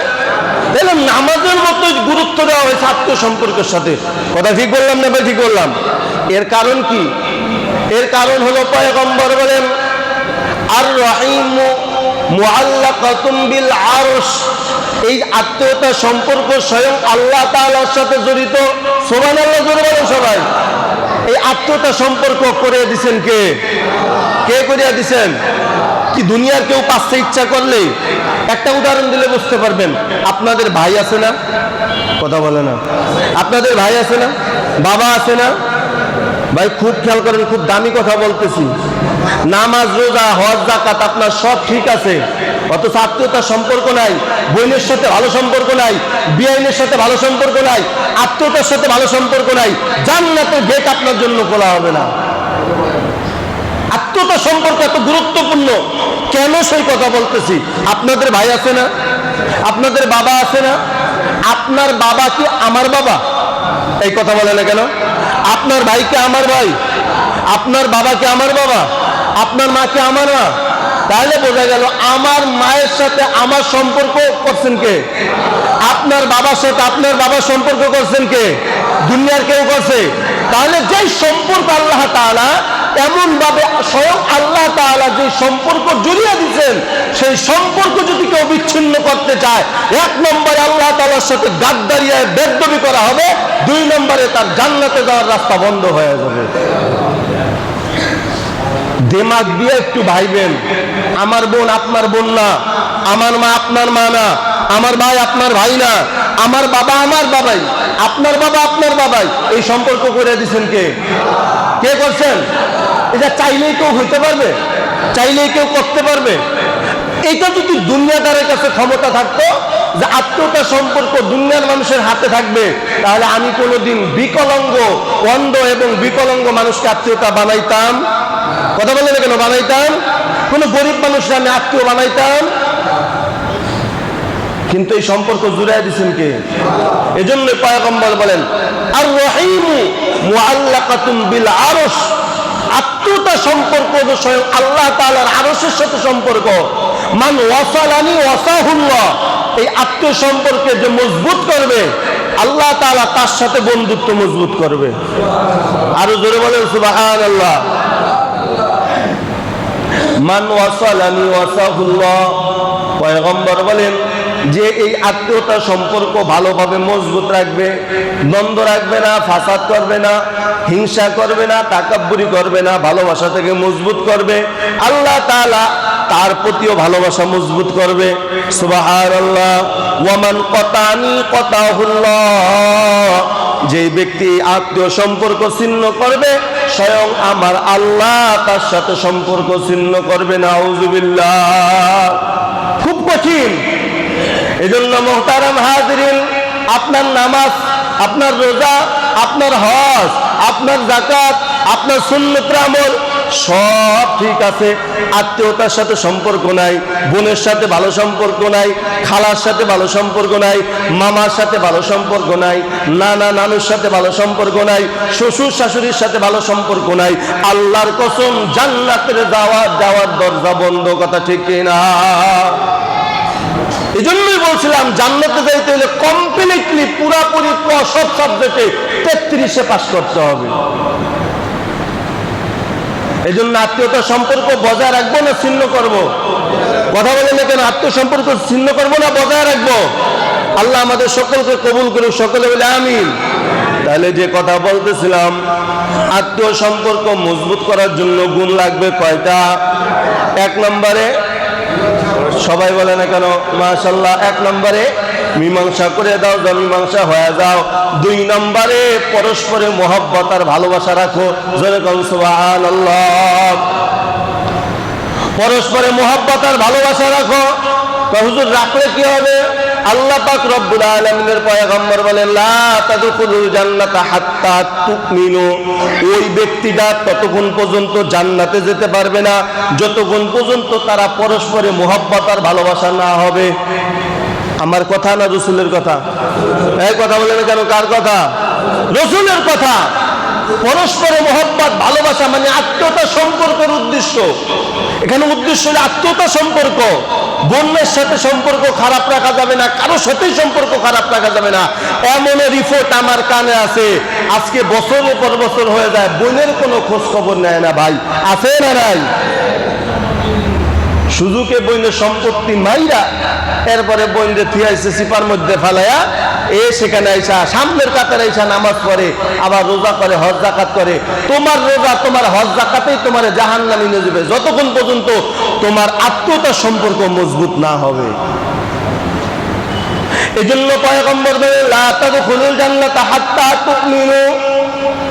তাহলে নামাজের মতো গুরুত্ব দেওয়া হয়েছে আত্মীয় সম্পর্কের সাথে। কথা ঠিক বললাম না? ঠিক বললাম। এর কারণ কি? এর কারণ হলো পয়গম্বর বলেন, আর রহিমু মুআল্লাকাতুম বিল আরশ, এই আত্মীয়তা সম্পর্ক স্বয়ং আল্লাহ তাআলার সাথে জড়িত। সুবহানাল্লাহ, জোরে বলেন সবাই। এই আত্মীয়তা সম্পর্ক করে দিয়েছেন কে? কে করিয়া দিয়েছেন? কি দুনিয়ার কেউ পাচ্ছে ইচ্ছা করলে? একটা উদাহরণ দিলে বুঝতে পারবেন। আপনাদের ভাই আছে না? কথা বলে না। আপনাদের ভাই আছে না? বাবা আছে না? ভাই খুব খেয়াল করেন, খুব দামি কথা বলতেছি। নামাজ, রোজা, হজ, যাকাত আপনার সব ঠিক আছে, অথচ আত্মীয়তার সম্পর্ক নাই। বোনের সাথে ভালো সম্পর্ক নাই, বিআইনের সাথে ভালো সম্পর্ক নাই, আত্মীয়তার সাথে ভালো সম্পর্ক নাই। জান্নাতের গেট আপনার জন্য খোলা হবে না। আত্মীয়তা সম্পর্ক এত গুরুত্বপূর্ণ কেন সেই কথা বলতেছি। আপনাদের ভাই আছে না? আপনাদের বাবা আছে না? আপনার বাবা কি আমার বাবা? এই কথা বলে না কেন? আপনার ভাই কি আমার ভাই? আপনার বাবা কি আমার বাবা? আপনার মা কি আমার মা? তাহলে বোঝা গেল আমার মায়ের সাথে আমার সম্পর্ক করছেন কে? আপনার বাবার সাথে আপনার বাবার সম্পর্ক করছেন কে? দুনিয়ার কেউ করছে? তাহলে যেই সম্পর্ক আল্লাহ তাআলা এমন ভাবে স্বয়ং আল্লাহ তাআলা যে সম্পর্ক জড়িয়ে দিয়েছেন, সেই সম্পর্ক যদি কেউ বিচ্ছিন্ন করতে চায়, 1 নম্বরে আল্লাহ তাআলার সাথে গাদ্দারিয়া বেয়াদবি করা হবে, 2 নম্বরে তার জান্নাতে যাওয়ার রাস্তা বন্ধ হয়ে যাবে। দিমাগ দিয়ে একটু ভাইবেন। আমার বোন আপনার বোন না, আমার মা আপনার মা না, আমার ভাই আপনার ভাই না, আমার বাবা আমার বাবাই, আপনার বাবা আপনার বাবাই। এই সম্পর্ক করে দিয়েছেন কে? কে করছেন? এটা চাইলেই কেউ হইতে পারবে? চাইলেই কেউ করতে পারবে? এটা যদি দুনিয়াদারের কাছে ক্ষমতা থাকতো যে আত্মীয়তা সম্পর্ক দুনিয়ার মানুষের হাতে থাকবে, তাহলে আমি কোনোদিন বিকলাঙ্গ, অন্ধ এবং বিকলাঙ্গ মানুষকে আত্মীয়তা বানাইতাম? কথা বলে না কেন? বানাইতাম। কোন গরিব মানুষরা আমি আত্মীয় বানাইতাম? কিন্তু এই সম্পর্ক জুড়াই দিয়েছেন কে? এজন্য পয়গম্বর বলেন, আর রহিমু মুআল্লাকাতুম বিল আরশ, আত্মীয়তা সম্পর্ক স্বয়ং আল্লাহ তাআলার আরশের সাথে সম্পর্ক। মান ওয়াসালানি ওয়াসাহুল্লাহ, এই আত্মীয় সম্পর্কে যে মজবুত করবে, আল্লাহ তাআলা তার সাথে বন্ধুত্ব মজবুত করবে। আরো জোরে বলেন সুবহানাল্লাহ। মান ওয়াসালানি ওয়াসাহুল্লাহ, পয়গম্বর বলেন যে এই আত্মীয়তা সম্পর্ক ভালোভাবে মজবুত রাখবে, দ্বন্দ্ব রাখবে না, ফাসাদ করবে না, হিংসা করবে না, তাকাব্বুরি করবে না, ভালোবাসা থেকে মজবুত করবে, আল্লাহ তাআলা তার প্রতিও ভালোবাসা মজবুত করবে। সুবহানাল্লাহ। ওয়ামান কতানি কতাহুল্লাহ, যে ব্যক্তি আত্মীয় সম্পর্ক ছিন্ন করবে স্বয়ং আমার আল্লাহ তার সাথে সম্পর্ক ছিন্ন করবে। নাউযুবিল্লাহ। খুব কঠিন। এজন্য মুহতারাম হাজিরিন, আপনার নামাজ, আপনার রোজা, আপনার হজ, আপনার যাকাত, আপনার সুন্নত আমল সব ঠিক আছে, আত্মীয়তার সাথে সম্পর্ক নাই, বোনের সাথে ভালো সম্পর্ক নাই, খালার সাথে ভালো সম্পর্ক নাই, মামার সাথে ভালো সম্পর্ক নাই, নানা নানুর সাথে ভালো সম্পর্ক নাই, শ্বশুর শাশুড়ির সাথে ভালো সম্পর্ক নাই, আল্লাহর কসম জান্নাতের যাওয়ার দরজা বন্ধ। কথা ঠিক কিনা? এই জন্যই বলছিলাম জান্নাতে যাইতে হলে কমপ্লিটলি পুরাপুরি সব সাবজেক্টে 33-এ পাস করতে হবে। এই জন্য আত্মীয়তার সম্পর্ক বজায় রাখবো না ছিন্ন করব? কথা বলে না কেন? আত্মীয় সম্পর্ক ছিন্ন করবো না বজায় রাখবো? আল্লাহ আমাদের সকলকে কবুল করুক, সকলে বলে আমিন। তাহলে যে কথা বলতেছিলাম, আত্মীয় সম্পর্ক মজবুত করার জন্য গুণ লাগবে কয়টা? 1 নম্বরে, সবাই বলে না কেন মাশাআল্লাহ, 1 নম্বরে মীমাংসা করে দাও, যা মীমাংসা হয়ে যাও। 2 নম্বরে পরস্পরে মহব্বত আর ভালোবাসা রাখো। জোরে কোন সুবহানাল্লাহ। পরস্পরে মহব্বত আর ভালোবাসা রাখো। হুজুর রাখলে কি হবে? আল্লাহ পাক রব্বুল আলামিনের পয়গম্বর বলেন, লা তাদখুলুল জান্নাতা হাত্তা তুমিনু, ওই ব্যক্তিটা ততক্ষণ পর্যন্ত জান্নাতে যেতে পারবে না যতক্ষণ পর্যন্ত তারা পরস্পরে মহব্বত আর ভালোবাসা না হবে। আমার কথা না রাসূলের কথা? এই কথা বলেন কেন? কার কথা? রাসূলের কথা। পরস্পরে মহব্বত ভালোবাসা মানে আত্মীয়তা সম্পর্কের উদ্দেশ্য। এখানে উদ্দেশ্য হলো আত্মীয়তা সম্পর্ক। বোনের সাথে সম্পর্ক খারাপ রাখা যাবে না, কারোর সাথেই সম্পর্ক খারাপ রাখা যাবে না। এমন রিপোর্ট আমার কানে আছে, আজকে বছরের পর বছর হয়ে যায়, বোনের কোনো খোঁজ খবর নেয় না। ভাই আছে না নাই? সুযোগে বইনের সম্পত্তি মাইরা এরপরে বইনরে থিয়াইছে সিপার মধ্যে ফেলাইয়া সেখানে আইসা সামনের কাতারে আইসা নামাজ পড়ে, আবার রোজা করে, হজ যাকাত করে। তোমার রোজা, তোমার হজ যাকাতেই তোমার জাহান্নামে নিয়ে যাবে যতক্ষণ পর্যন্ত তোমার আত্মীয়তার সম্পর্ক মজবুত না হবে। এজন্য পয়গম্বর বলেন, লা তাদখুলুল জান্নাতা হাত্তা তুমিনু,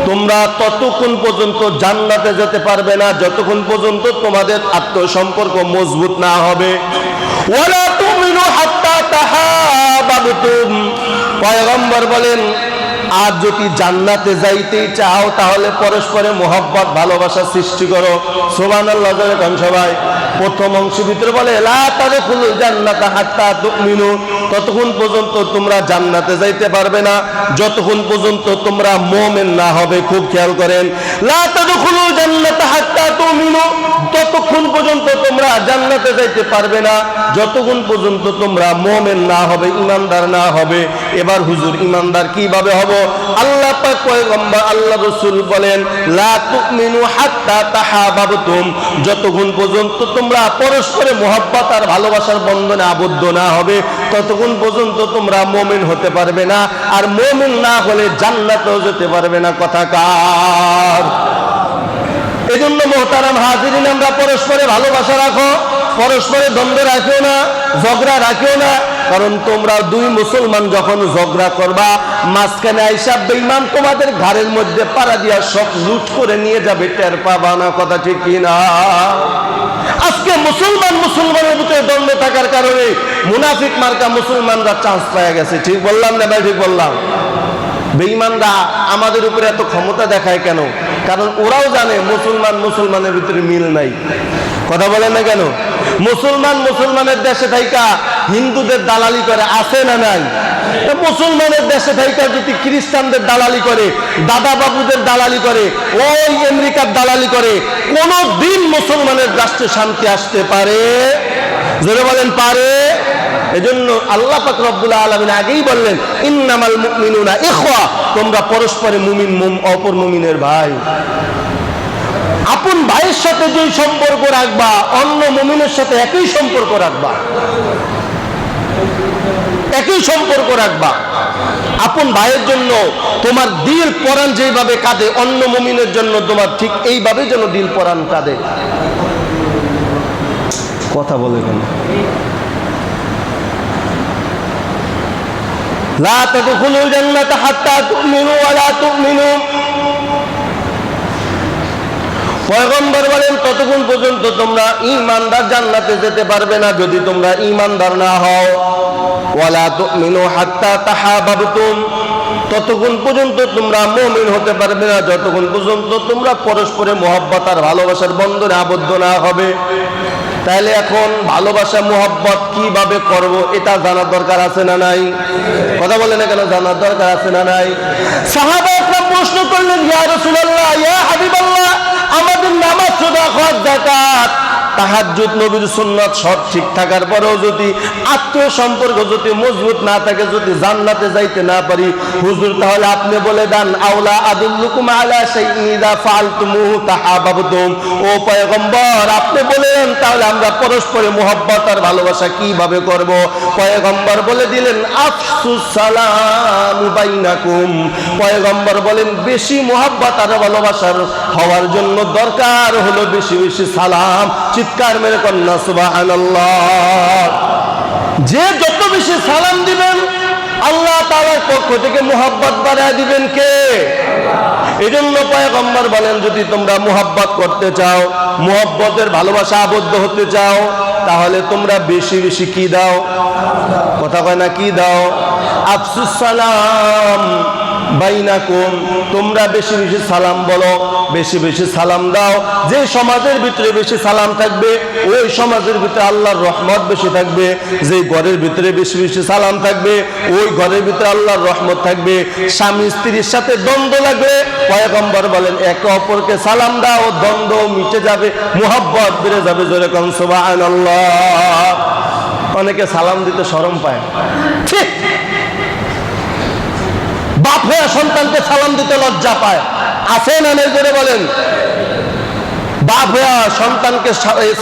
তোমরা ততক্ষণ পর্যন্ত জান্নাতে যেতে পারবে না যতক্ষণ পর্যন্ত তোমাদের আত্মসম্পর্ক মজবুত না হবে। ওয়ালা তুমিনু হাত্তা তাহাবাবতুম, পয়গম্বর বলেন আর যদি জান্নাতে যাইতে চাও তাহলে পরস্পরে মহব্বত ভালোবাসা সৃষ্টি করো। সুবহানাল্লাহ। সবাই প্রথম অংশের ভিতরে বলে, লা তাদখুলুল জান্নাতা হাত্তা তুমিনু, ততক্ষণ পর্যন্ত তোমরা জান্নাতে যাইতে পারবে না যতক্ষণ পর্যন্ত তোমরা মুমিন না হবে। খুব খেয়াল করেন, লা তাদখুলুল জান্নাতা হাত্তা তুমিনু, ততক্ষণ পর্যন্ত তোমরা জান্নাতে যাইতে পারবে না যতক্ষণ পর্যন্ত তোমরা মুমিন না হবে, ঈমানদার না হবে। এবার হুজুর ঈমানদার কিভাবে হব? আল্লাহ পাক পয়গম্বর আল্লাহ রাসূল বলেন, লা তুমিনু হাত্তা তাহাবাবতুম, যতক্ষণ পর্যন্ত তোমরা পরস্পরে মহব্বত আর ভালোবাসার বন্ধনে আবদ্ধ না হবে ততক্ষণ পর্যন্ত তোমরা মুমিন হতে পারবে না, আর মুমিন না হলে জান্নাতেও যেতে পারবে না। কথা কার? এজন্য মুহতারাম হাজিরিন, আমরা পরস্পরে ভালোবাসা রাখো, পরস্পরে দ্বন্দ্ব রাখিও না, ঝগড়া রাখিও না। কারণ তোমরা 2 মুসলমান যখন ঝগড়া করবা, মাঝখানে আইসা বেঈমান তোমাদের ঘাড়ের মধ্যে পাড়া দিয়া সব লুট করে নিয়ে যাবে, টের পাবা না। কথা ঠিক কিনা? আজকে মুসলমানের ভিতরে দ্বন্দ্ব থাকার কারণে মুনাফিক মার্কা মুসলমানরা চান্স পাওয়া গেছে। ঠিক বললাম না ভাই? ঠিক বললাম। বেঈমানরা আমাদের উপরে এত ক্ষমতা দেখায় কেন? কারণ ওরাও জানে মুসলমানের ভিতরে মিল নাই। কথা বলেন না কেন? মুসলমানের দেশে থাইকা হিন্দুদের দালালি করে, আছে না নাই? মুসলমানের দেশে থাইকা যদি খ্রিস্টানদের দালালি করে, দাদা বাবুদের দালালি করে, ওই আমেরিকার দালালি করে, কোন দিন মুসলমানের রাষ্ট্রে শান্তি আসতে পারে? জোরে বলেন, পারে? এজন্য আল্লাহ পাক রব্বুল আলামিন আগেই বললেন, ইন্নামাল মুমিনুনা ইখওয়া, তোমরা পরস্পরে মুমিন, অপর মুমিনের ভাই। আপন ভাইয়ের সাথে যে সম্পর্ক রাখবা, অন্য মুমিনের সাথে একই সম্পর্ক রাখবা। থেকেই সম্পর্ক রাখবা। আপন ভাইয়ের জন্য তোমার দিল পরাণ যেভাবে কাঁদে, অন্য মুমিনের জন্য তোমার ঠিক এইভাবে যেন দিল পরাণ কাঁদে। কথা বলে কেন? লা তাদখুলুল জান্নাতা হাত্তা তুমিনু ওয়া লা তুমিনু। পয়গম্বর বলেন ততক্ষণ পর্যন্ত তোমরা ঈমানদার জান্নাতে যেতে পারবে না যদি তোমরা ঈমানদার না হও। ওয়ালা তুমিনু হাত্তা তাহাবাবতুম, ততক্ষণ পর্যন্ত তোমরা মুমিন হতে পারবে না যতক্ষণ পর্যন্ত তোমরা পরস্পরে মহব্বত আর ভালোবাসার বন্ধনে আবদ্ধ না হবে। তাহলে এখন ভালোবাসা মহব্বত কিভাবে করব এটা জানার দরকার আছে না নাই? কথা বলে না কেন? জানার দরকার আছে না নাই? সাহাবারা প্রশ্ন করলেন, ইয়া রাসূলুল্লাহ, ইয়া হাবিবাল্লাহ, আমাদের নামাজ, রোজা, হজ, যাকাত, তাহাজ্জুদ, নবীর সুন্নাত সব ঠিক থাকার পরেও যদি আত্মীয় সম্পর্ক যদি মজবুত না থাকে, যদি জান্নাতে যাইতে না পারি, হুজুর তাহলে আপনি বলে দেন, আওলা আদুল্লুকুম আলা শাইইন ইযা ফাআলতুমুহু তাহাবাবতুম। ও পয়গম্বর, আপনি বলেন তাহলে আমরা পরস্পরে মুহাব্বত আর ভালোবাসা কিভাবে করব? পয়গম্বর বলে দিলেন, আফসুস সালাম বাইনাকুম। পয়গম্বর বলেন বেশি মুহাব্বত আর ভালোবাসার হওয়ার জন্য দরকার হলো বেশি বেশি সালাম। চিৎকার মেরে কন্যা সুবহানাল্লাহ। যে যত বেশি সালাম দিবেন আল্লাহ তাআলার পক্ষ থেকে মুহাব্বত বাড়ায় দিবেন কে? এই জন্য পয়গম্বর বলেন যদি তোমরা মুহাব্বত করতে চাও, মুহাব্বতের ভালোবাসা আবদ্ধ হতে চাও, তাহলে তোমরা বেশি বেশি কি দাও? কথা কয় না, কি দাও? আফসুস সালাম বাইনাকুম, তোমরা বেশি বেশি সালাম বলো, বেশি বেশি সালাম দাও। যে সমাজের ভিতরে বেশি সালাম থাকবে ওই সমাজের ভিতরে আল্লাহর রহমত বেশি থাকবে। যে ঘরের ভিতরে বেশি বেশি সালাম থাকবে ওই ঘরের ভিতরে আল্লাহর রহমত থাকবে। স্বামী স্ত্রীর সাথে দ্বন্দ্ব লাগবে, পয়গম্বর বলেন একে অপরকে সালাম দাও, দ্বন্দ্ব মিটে যাবে, মুহাব্বত বেড়ে যাবে। জোরে কোন সুবহানাল্লাহ। অনেকে সালাম দিতে শরম পায়। ঠিক, বাপ হয়ে সন্তানকে সালাম দিতে লজ্জা পায়, আছে না নেই? জোরে বলেন। বাপ হয়ে সন্তানকে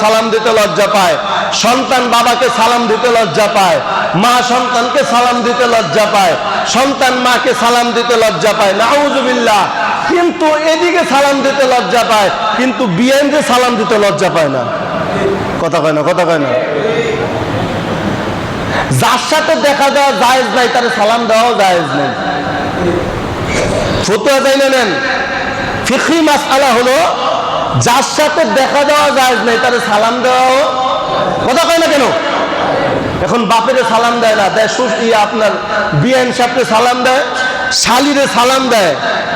সালাম দিতে লজ্জা পায়, সন্তান বাবাকে সালাম দিতে লজ্জা পায়, মা সন্তানকে সালাম দিতে লজ্জা পায়, সন্তান মাকে সালাম দিতে লজ্জা পায়, নাউযুবিল্লাহ। কিন্তু এদিকে সালাম দিতে লজ্জা পায়, কিন্তু বিয়েতে সালাম দিতে লজ্জা পায় না। কথা কয় না? কথা কয় না? যার সাথে দেখা দেওয়া জায়েজ নাই তার সালাম দেওয়াও জায়েজ নেই। ফতোয়া যাই না নেন, ফিকহি মাসআলা হলো যার সাথে দেখা দেওয়া জায়েজ নাই তার সালাম দেওয়াও। কথা কয় না কেন? এখন বাপেরে সালাম দেয় না, দেয় আপনার বিয়ান সাহেবকে সালাম দেয়, শালিরে সালাম দেয়,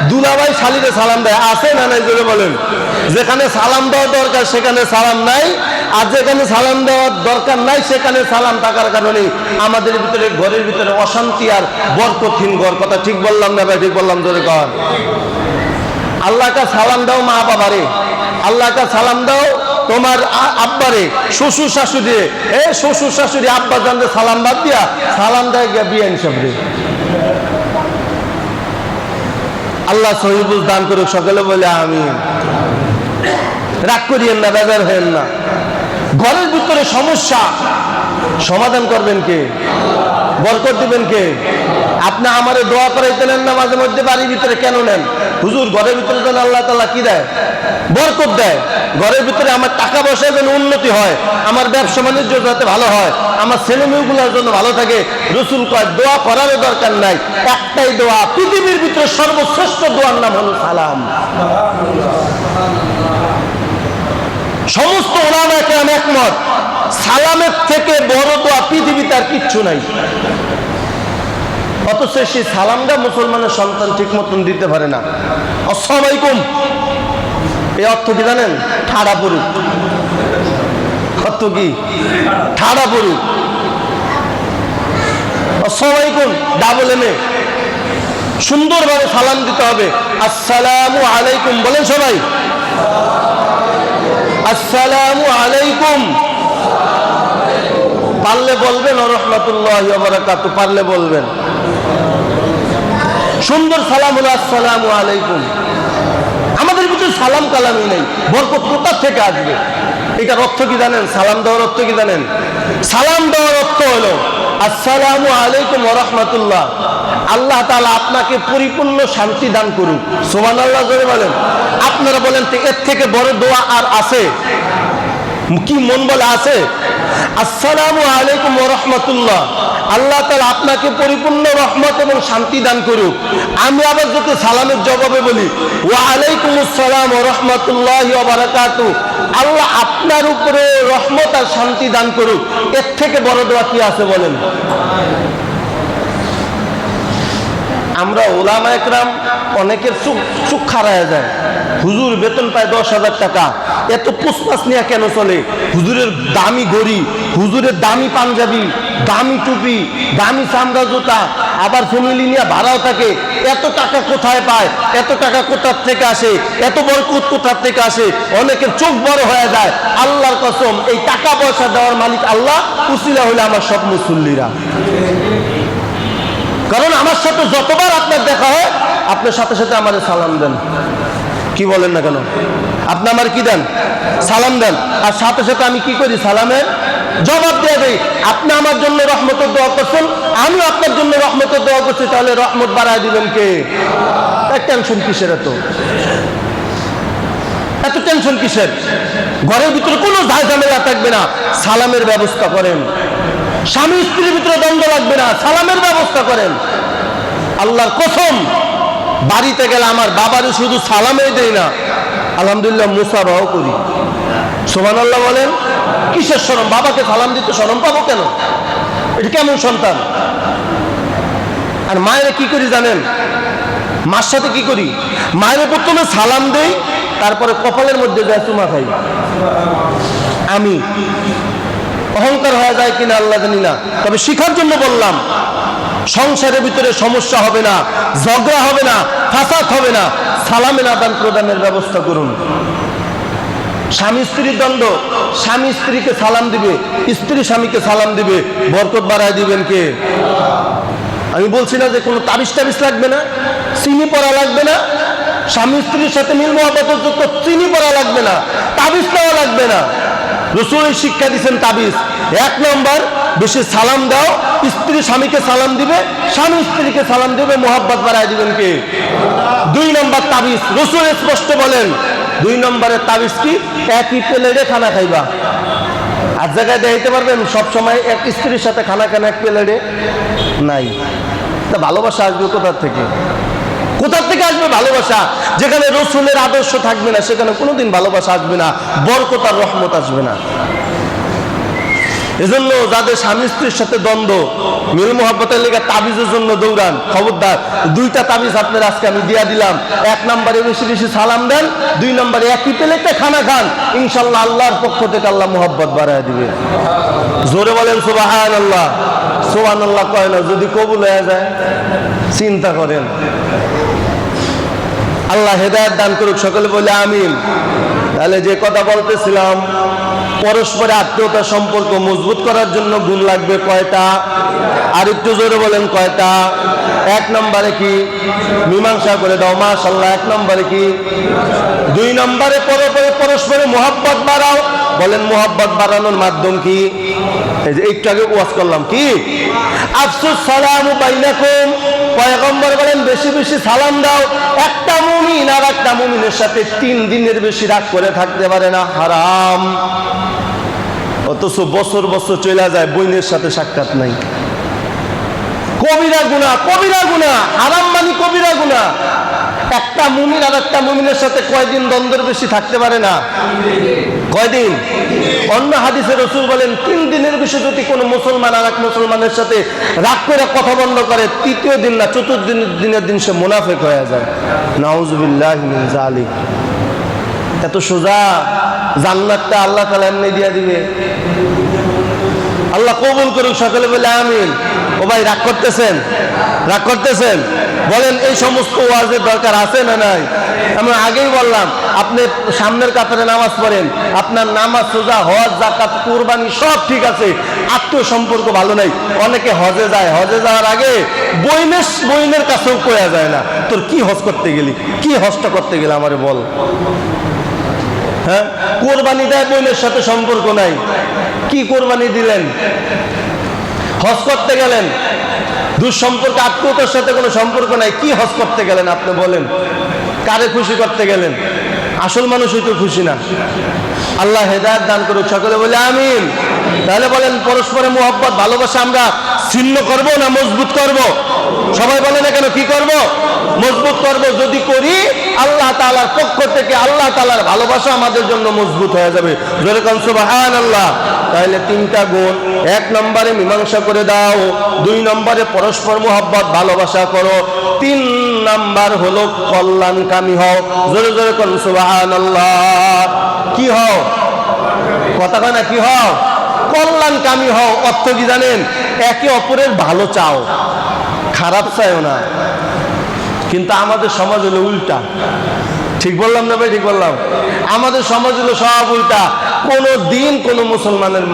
দুলাভাই শালিরে সালাম দেয়, আছে না নাই? জোরে বলেন। যেখানে সালাম দেওয়া দরকার সেখানে সালাম নাই, আর যেখানে সালাম দেওয়ার দরকার নাই সেখানে সালাম থাকার কারণে আমাদের ভিতরে ঘরের ভিতরে অশান্তি আর বরকতহীন ঘর। কথা ঠিক বললাম না ভাই? ঠিক বললাম? জোরে কর। আল্লাহকে সালাম দাও মা বাবারে, আল্লাহকে সালাম দাও তোমার আব্বারে, শ্বশুর শাশুড়ি, এ শ্বশুর শাশুড়ি আব্বা জানতে সালাম বাদ দিয়া সালাম দেয় গিয়া বিয়ান সাহেবরে। আল্লাহ সহিবুল দান করুক, সকলে বলে আমিন। রাগ করিয়েন না, বেজার হয়েন না। ঘরের ভিতরে সমস্যা সমাধান করবেন কে? বরকত দিবেন কে? আপনি আমারে দোয়া করাইতে নেন না মাঝে মধ্যে বাড়ির ভিতরে, কেন নেন? হুজুর ঘরের ভিতরে যেন আল্লাহ তাআলা কি দেয়? বরকত দেয়। ঘরের ভিতরে আমার টাকা পয়সা যেন উন্নতি হয়, আমার ব্যবসা বাণিজ্য যাতে ভালো হয়, আমার ছেলে মেয়েগুলোর জন্য ভালো থাকে। রাসূল কয় দোয়া করারও দরকার নাই, একটাই দোয়া, পৃথিবীর ভিতরে সর্বশ্রেষ্ঠ দোয়ার নাম হলো সালাম। সমস্ত উলামায়ে কেরাম একমত, সালামের থেকে বড় দোয়া পৃথিবীতে আর কিচ্ছু নাই। অথচ সেই সালামটা মুসলমানের সন্তান ঠিক মতন দিতে পারে না। আসসালামু আলাইকুম এই অর্থ কি জানেন? ঠাড়া পড়ুক। অর্থ কি? ঠাড়া পড়ুক। আসসালামু আলাইকুম ডাবল এমে, সুন্দরভাবে সালাম দিতে হবে। আসসালামু আলাইকুম বলেন সবাই, আসসালামু আলাইকুম। পারলে বলবেন ওয়া রাহমাতুল্লাহি ওয়া বারাকাতুহু, পারলে বলবেন। সুন্দর সালাম হলো আসসালামু আলাইকুম। আমাদের ভিতরে সালাম কালামই নেই, বরকত কোথা থেকে আসবে? এটার অর্থ কি জানেন? সালাম দেওয়ার অর্থ কি জানেন? সালাম দেওয়ার অর্থ হলো আসসালামু আলাইকুম ওয়া রাহমাতুল্লাহ, আল্লাহ তাআলা আপনাকে পরিপূর্ণ শান্তি দান করুক। সুবহানাল্লাহ জোরে বলেন। আপনারা বলেন তো এর থেকে বড় দোয়া আর আছে কি? মন বলে আছে? আসসালামু আলাইকুম ওয়া রাহমাতুল্লাহ, আল্লাহ তাআলা আপনাকে পরিপূর্ণ রহমত এবং শান্তি দান করুক। আমি আবার যদি সালামের জবাবে বলি ওয়া আলাইকুমুস সালাম ওয়া রাহমাতুল্লাহি ওয়া বারাকাতুহু, আল্লাহ আপনার উপরে রহমত আর শান্তি দান করুক, এর থেকে বড় দোয়া কি আছে বলেন? আমরা ওলামা একরাম অনেকের চোখ খারায় যায়, হুজুর বেতন পায় 10,000 টাকা, এত পুষ্পাস নিয়ে কেন চলে? হুজুরের দামি ঘড়ি, হুজুরের দামি পাঞ্জাবি, দামি টুপি, দামি চামড়া জুতা, আবার ফ্যামিলি নিয়ে ভাড়াও থাকে, এত টাকা কোথায় পায়? এত টাকা কোথার থেকে আসে? এত বরকত কোথার থেকে আসে? অনেকের চোখ বড় হয়ে যায়। আল্লাহর কসম, এই টাকা পয়সা দেওয়ার মালিক আল্লাহ, উসিলা হলে আমার সব মুসল্লিরা। কারণ আমার সাথে যতবার আপনার দেখা হয়, আপনার সাথে সাথে আমার সালাম দেন। কি বলেন না কেন? আপনি আমার কি দেন? সালাম দেন। আর সাথে সাথে আমি কি করি? সালামের জবাব দিয়ে দেই। আপনি আমার জন্য রহমতের দোয়া করছেন, আমি আপনার জন্য রহমতের দোয়া করছি, তাহলে রহমত বাড়ায় দিবেন কে? টেনশন কিসের? এত টেনশন কিসের? ঘরের ভিতরে কোনো ঝামেলা থাকবে না, সালামের ব্যবস্থা করেন। স্বামী স্ত্রীর ভিতরে দ্বন্দ্ব লাগবে না, সালামের ব্যবস্থা করেন। আল্লাহর কসম, বাড়িতে গেলে আমার বাবারে শুধু সালামই দেই না, আলহামদুলিল্লাহ মুসাফাও করি। সুবহানাল্লাহ বলেন। কিসের শরম? বাবাকে সালাম দিতে শরম পাবো কেন? এটা কেমন সন্তান? আর মায়ের কি করি জানেন? মার সাথে কি করি? মায়ের প্রথমে সালাম দেই, তারপরে কপালের মধ্যে যায় চুমা খাই। আমি অহংকার হয়ে যায় কিনা আল্লাহ জানি না, তবে শিখার জন্য বললাম। সংসারের ভিতরে সমস্যা হবে না, ঝগড়া হবে না, ফাসাদ হবে না, সালামের আদান প্রদানের ব্যবস্থা করুন। স্বামী স্ত্রীর দ্বন্দ্ব, স্বামী স্ত্রীকে সালাম দিবে, স্ত্রী স্বামীকে সালাম দিবে, বরকত বাড়ায় দিবেন কে? আমি বলছি না যে কোনো তাবিজ টাবিজ লাগবে না, চিনি পড়া লাগবে না, স্বামী স্ত্রীর সাথে মিল মহব্বতের জন্য চিনি পড়া লাগবে না, তাবিজ দেওয়া লাগবে না। রাসূল শিক্ষা দিয়েছেন তাবিজ। 1 নম্বর, বেশি সালাম দাও, স্ত্রী স্বামীকে সালাম দিবে, স্বামী স্ত্রীকে সালাম দিবে, মহব্বত বাড়ায় দিবেন কে? 2 নম্বর তাবিজ, রাসূল স্পষ্ট বলেন 2 নম্বরের তাবিজ কি? একই প্লেটে খানা খাইবা। আর জায়গায় দেখাইতে পারবেন সব সময় এক স্ত্রীর সাথে খানা খানা এক প্লেটে নাই। তা ভালোবাসা আসবে কোথার থেকে? কোথার থেকে আসবে ভালোবাসা? যেখানে রাসূলের আদর্শ থাকবে না, সেখানে কোনোদিন ভালোবাসা আসবে না, বরকত আর রহমত আসবে না। এজন্য যাদের স্বামী স্ত্রীর সাথে দ্বন্দ্ব, মিল মহব্বতের লেগে তাবিজের জন্য দৌড়ান, খবরদার। 2টা তাবিজ আপনার আজকে আমি দিয়া দিলাম। 1 নম্বরে বেশি বেশি সালাম দেন, 2 নম্বরে একই প্লেটে খানা খান, ইনশাল্লাহ আল্লাহর পক্ষ থেকে আল্লাহ মহব্বত বাড়ায় দিবে। জোরে বলেন সুবহানাল্লাহ। সুবহানাল্লাহ কয় না, যদি কবুল হয়ে যায় চিন্তা করেন। আল্লাহ হেদায়েত দান করুক, সকলে বলে আমিন। তাহলে যে কথা বলতেছিলাম, পরস্পরে আত্মীয়তা সম্পর্ক মজবুত করার জন্য গুণ লাগবে কয়টা? আর একটু জোরে বলেন কয়টা? 1 নম্বরে কি? মীমাংসা করে দাও, মাশাআল্লাহ। 1 নম্বরে কি? 2 নম্বরে পরস্পরে মহব্বত বাড়াও। বলেন মহব্বত বাড়ানোর মাধ্যম কি? এই যে একটু আগে ওয়াজ করলাম কি? আফসুস সালামু বাইনাকুম, পয়গম্বর বলেন বেশি বেশি সালাম দাও। একটা মুমিন আর একটা মুমিনের সাথে 3 দিনের বেশি রাগ করে থাকতে পারে না, হারাম। অথচ বছর বছর চলে যায়, বোনের সাথে সাক্ষাৎ নাই। কবিরা গুনাহ, কবিরা গুনাহ, হারাম মানে কবিরা গুনাহ। একটা মুমিন আর একটা মুমিনের সাথে কয়দিন দ্বন্দ্বের বেশি থাকতে পারে না? কয়দিন? অন্য হাদিসে রাসূল বলেন 3 দিনের বেশি যদি কোনো মুসলমান আর এক মুসলমানের সাথে রাগ করে কথা বন্ধ করে, 3য় দিন না 4র্থ দিনের দিন সে মুনাফিক হয়ে যায়। নাউযুবিল্লাহি মিন যালিক। এত সোজা জান্নাতটা আল্লাহ তাআলা এমনি দিয়ে দিবে। আল্লাহ কবুল করুক, সকলে বলে আমিন। ও ভাই রাগ করতেছেন? রাগ করতেছেন? বলেন এই সমস্ত ওয়াজের দরকার আছে না নাই? আমি আগেই বললাম, আপনি সামনের কাতারে নামাজ পড়েন, আপনার নামাজ, রোজা, হজ, যাকাত, কুরবানি সব ঠিক আছে, আত্মীয় সম্পর্ক ভালো নাই। অনেকে হজে যায়, হজে যাওয়ার আগে বইনের কাছেও কয়া যায় না, তোর কি হজ করতে গেলি, কি হজটা করতে গেলে আমারে বল। হ্যাঁ, কোরবানি দেয়, বোনের সাথে সম্পর্ক নাই, কি কোরবানি দিলেন? হজ করতে গেলেন, দুঃসম্পর্ক আত্মীয়তার সাথে কোনো সম্পর্ক নাই, কি হজ করতে গেলেন আপনি বলেন? কারে খুশি করতে গেলেন? আসল মানুষই তো খুশি না। আল্লাহ হেদায়েত দান করুক, সকলে বলে আমিন। তাহলে বলেন পরস্পরের মুহাব্বত ভালোবাসা আমরা ছিন্ন করব না মজবুত করব? সবাই বলে না কেন, কি করব? মজবুত করব। যদি করি আল্লাহ তাআলার পক্ষ থেকে আল্লাহ তাআলার ভালোবাসা আমাদের জন্য মজবুত হয়ে যাবে। জোরে কোন সুবহানাল্লাহ। তাহলে তিনটা গুণ, 1 নম্বরে মীমাংসা করে দাও, 2 নম্বরে পরস্পর মুহাব্বত ভালোবাসা করো, 3 নাম্বার হলো কল্যাণকামী হও। জোরে জোরে কোন সুবহানাল্লাহ। কি হও? কথা কয় না, কি হও? কল্যাণকামী হও। অর্থ কি জানেন? একে অপরের ভালো চাও, খারাপ চাইও না। কিন্তু আমাদের সমাজ হলো উল্টা। ঠিক বললাম না ভাই? ঠিক বললাম? আমাদের সমাজ হলো সব উল্টা। কোনো দিন কোনো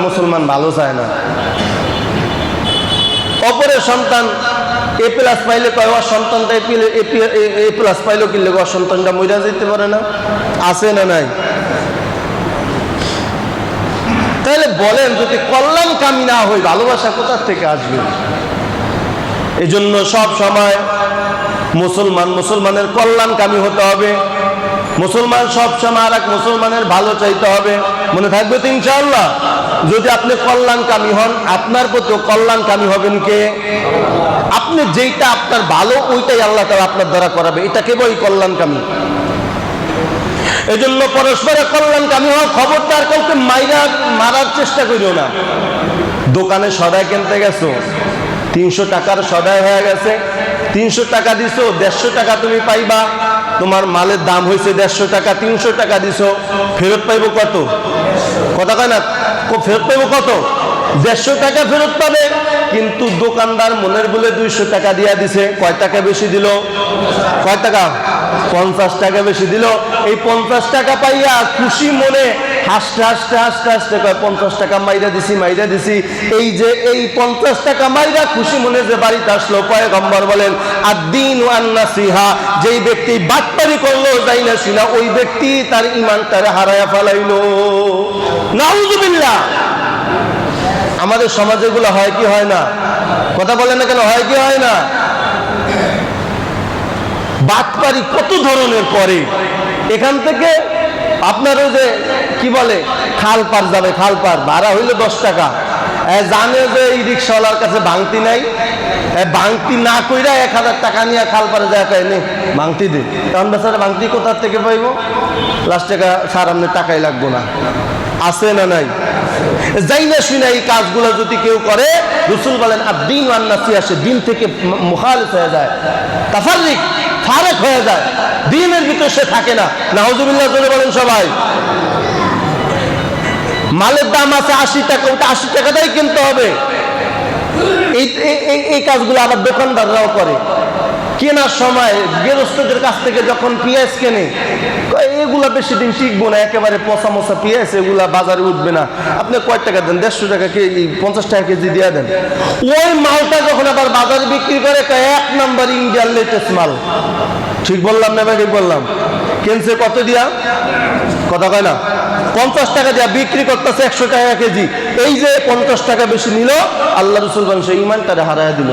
মুসলমান ভালো চায় না। অপরের সন্তান এ প্লাস পাইলে কয় ওর সন্তানটা এ প্লাস পাইলো কিনলে ওর সন্তানটা মইরা যেতে পারে না? আছে না নাই? তাহলে বলেন, যদি কল্যাণকামী না হই ভালোবাসা কোথা থেকে আসবে? এই জন্য সব সময় মুসলমানের কল্যাণকামী হতে হবে। মুসলমান সব সময় আর এক মুসলমানের ভালো চাইতে হবে। মনে থাকবে তো ইনশাআল্লাহ? যদি আপনি কল্যাণকামী হন, আপনার প্রতি কল্যাণকামী হবেন কে? আপনি যেইটা আপনার ভালো ওইটাই আল্লাহ তাআলা আপনার দ্বারা করাবে। এটা কেবল কল্যাণকামী। এই জন্য পরস্পরের কল্যাণকামী হওয়া। খবরদার কাউকে মারার চেষ্টা করিও না। দোকানে সদাই কিনতে গেছো, 300 টাকার সদাই হয়ে গেছে, 300 টাকা দিছো, 150 টাকা তুমি পাইবা। তোমার মালের দাম হয়েছে 150 টাকা, 300 টাকা দিছো, ফেরত পাইবো কত? কথা কয় না, ফেরত পাইবো কত? 150 টাকা ফেরত পাবে। কিন্তু দোকানদার মনের বলে 200 টাকা দিয়া দিছে। কয় টাকা বেশি দিল? কয় টাকা? 50 টাকা বেশি দিল। এই 50 টাকা পাইয়া খুশি মনে হাসতে হাসতে হাসতে হাসতে কয় 50 টাকা মাইরা দিছি। এই যে এই 50 টাকা মাইরা খুশি মনে যে বাড়িতে আসলো, পয়গম্বর বলেন আদ-দীনু আন-নাসিহা। যেই ব্যক্তি বাটপারি করলো যাই না শুনা, ওই ব্যক্তি তার ঈমানটারে হারায়া ফেলাইলো। নাউযুবিল্লাহ। আমাদের সমাজে এগুলো হয় কি হয় না? কথা বলেন না কেন, হয় কি হয় না? বাটপারি কত ধরনের করে। এখান থেকে আপনার ওই যে কি বলে খাল পার যাবে, খাল পার ভাড়া হইলো 10 টাকা। জানে যে এই রিক্সাওয়ালার কাছে ভাঙতি নাই, ভাঙতি না কইরা 1000 টাকা নিয়ে খাল পারে যায় নে ভাঙতি দে। তখন বেচারা ভাঙতি কোথার থেকে পাইব? লাস্ট টাকা সার আপনার টাকাই লাগবো না। আছে না নাই? যাই না শুনে এই কাজগুলো যদি কেউ করে, রাসূল বলেন আদ-দীনু আন-নাসিহা, সে দিন থেকে মুখালিফ হয়ে যায়, তাফাররিক ফারেক হয়ে যায়, দিনের ভিতর সে থাকে না। নাউযুবিল্লাহ বলে বলেন সবাই। মালের দাম আছে 80 টাকা, ওটা 80 টাকাটাই কিনতে হবে। এই কাজগুলো আবার দোকানদাররাও করে। কেনার সময় গৃহস্থদের কাছ থেকে যখন পেঁয়াজ কেনে, এগুলা বেশি দিন টিকবো না, একেবারে পচা মচা পেঁয়াজ, এগুলা বাজারে উঠবে না। আপনি কয় টাকা দেন? 150 টাকা কেজি, 50 টাকা কেজি দিয়ে দেন। ওই মালটা যখন আবার বাজারে বিক্রি করে, 1 নাম্বার ইন্ডিয়ান লেটেস্ট মাল। ঠিক বললাম না ভাই? ঠিক বললাম? কেনছে কত দিয়া? কথা কয় না, 50 টাকা দিয়া বিক্রি করতেছে 100 টাকা কেজি। এই যে 50 টাকা বেশি নিল, আল্লাহ রাসূল বলেন সে ঈমানটারে হারায়া দিল।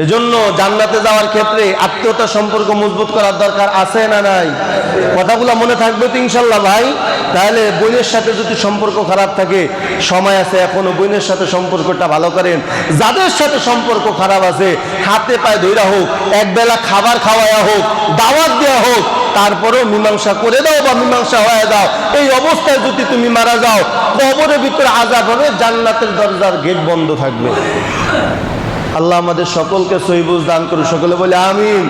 এজন্য জান্নাতে যাওয়ার ক্ষেত্রে আত্মীয়তা সম্পর্ক মজবুত করার দরকার আছে না নাই? কথাগুলো মনে থাকবে তো ইনশাল্লাহ ভাই? তাহলে বোনের সাথে যদি সম্পর্ক খারাপ থাকে, সময় আছে এখনো, বোনের সাথে সম্পর্কটা ভালো করেন। যাদের সাথে সম্পর্ক খারাপ আছে, হাতে পায়ে ধইরা হোক, একবেলা খাবার খাওয়ায়া হোক, দাওয়াত দেওয়া হোক, তারপরেও মীমাংসা করে দাও বা মীমাংসা হয়ে দাও। এই অবস্থায় যদি তুমি মারা যাও, কবরের ভিতরে আযাব হবে, জান্নাতের দরজার গেট বন্ধ থাকবে। আল্লাহ আমাদের সকলকে সহিহ বুঝ দান করুন, সকলে বলে আমিন।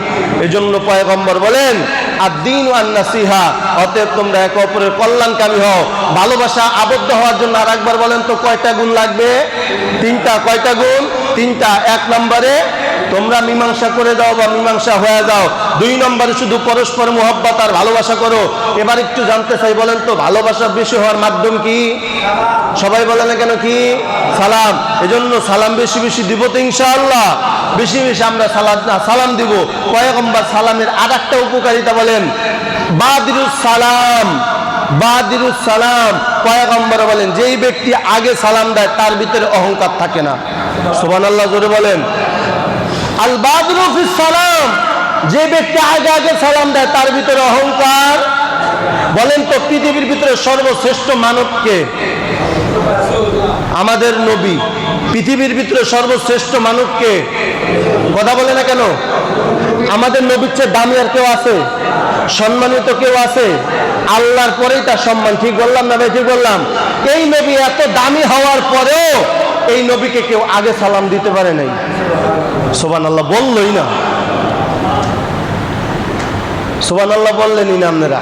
এজন্য পয়গম্বর বলেন আদ-দীনু আন-নাসিহা, অতএব তোমরা একে অপরের কল্যাণকামী হও। ভালোবাসা আবদ্ধ হওয়ার জন্য আরেকবার বলেন তো কয়টা গুণ লাগবে? 3টা। কয়টা গুণ? 3টা। 1 নম্বরে তোমরা মীমাংসা করে দাও বা মীমাংসা হয়ে যাও। 2 নম্বরে শুধু পরস্পর মুহাব্বত আর ভালোবাসা করো। এবার একটু জানতে চাই, বলেন তো ভালোবাসা বেশি হওয়ার মাধ্যম কি? সবাই বলে না কেন? কি? সালাম। এজন্য সালাম বেশি বেশি দিব তো ইনশাআল্লাহ। বেশি বেশি আমরা সালাম দিব। পয়গম্বর সালামের আরেকটা উপকারিতা বলেন, বাদিরুস সালাম, বাদিরুস সালাম, পয়গম্বর বলেন যেই ব্যক্তি আগে সালাম দেয় তার ভিতরে অহংকার থাকে না। সুবহানাল্লাহ, জোরে বলেন। আল বাদরু ফিস সালাম, যে ব্যক্তি আগে আগে সালাম দেয় তার ভিতরে অহংকার। বলেন তো পৃথিবীর ভিতরে সর্বশ্রেষ্ঠ মানবকে? আমাদের নবী। পৃথিবীর ভিতরে সর্বশ্রেষ্ঠ মানবকে? কথা বলে না কেন? আমাদের নবীর চেয়ে দামি আর কেউ আছে? সম্মানিত কেউ আছে? আল্লাহর পরেই তার সম্মান। ঠিক বললাম না ভাই? ঠিক বললাম। এই নবী এত দামি হওয়ার পরেও এই নবীকে কেউ আগে সালাম দিতে পারে নাই। সুবহানাল্লাহ বললই না। সুবহানাল্লাহ বললেনই না আপনারা।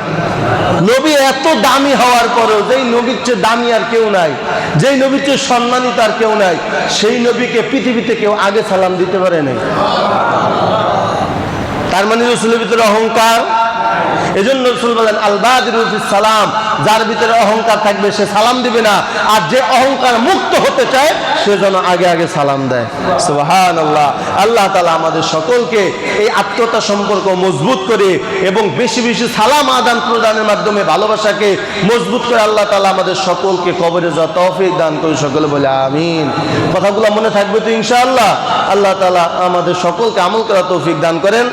নবী এত দামি হওয়ার পরেও, যেই নবীর চেয়ে দামি আর কেউ নাই, যেই নবীর চেয়ে সম্মানিত আর কেউ নাই, সেই নবীকে পৃথিবীতে কেউ আগে সালাম দিতে পারে নাই। তার মানে রাসূলের ভিতরে অহংকার। এজন্য রাসূল বলেন আল বাদিরু ফিস সালাম, যার ভিতরে অহংকার থাকবে সে সালাম দিবে না, আর যে অহংকার মুক্ত হতে চায় সে যেন আগে আগে সালাম দেয়। সুবহানাল্লাহ। আল্লাহ তাআলা আমাদের সকলকে এই আত্মীয়তা সম্পর্ক মজবুত করে এবং বেশি বেশি সালাম আদান প্রদানের মাধ্যমে ভালোবাসাকে মজবুত করে আল্লাহ তাআলা আমাদের সকলকে কবরে যাওয়ার তৌফিক দান করে। সকলে বলে আমিন। কথাগুলো মনে থাকবে তো ইনশাআল্লাহ? আল্লাহ তাআলা আমাদের সকলকে আমল করার তৌফিক দান করেন।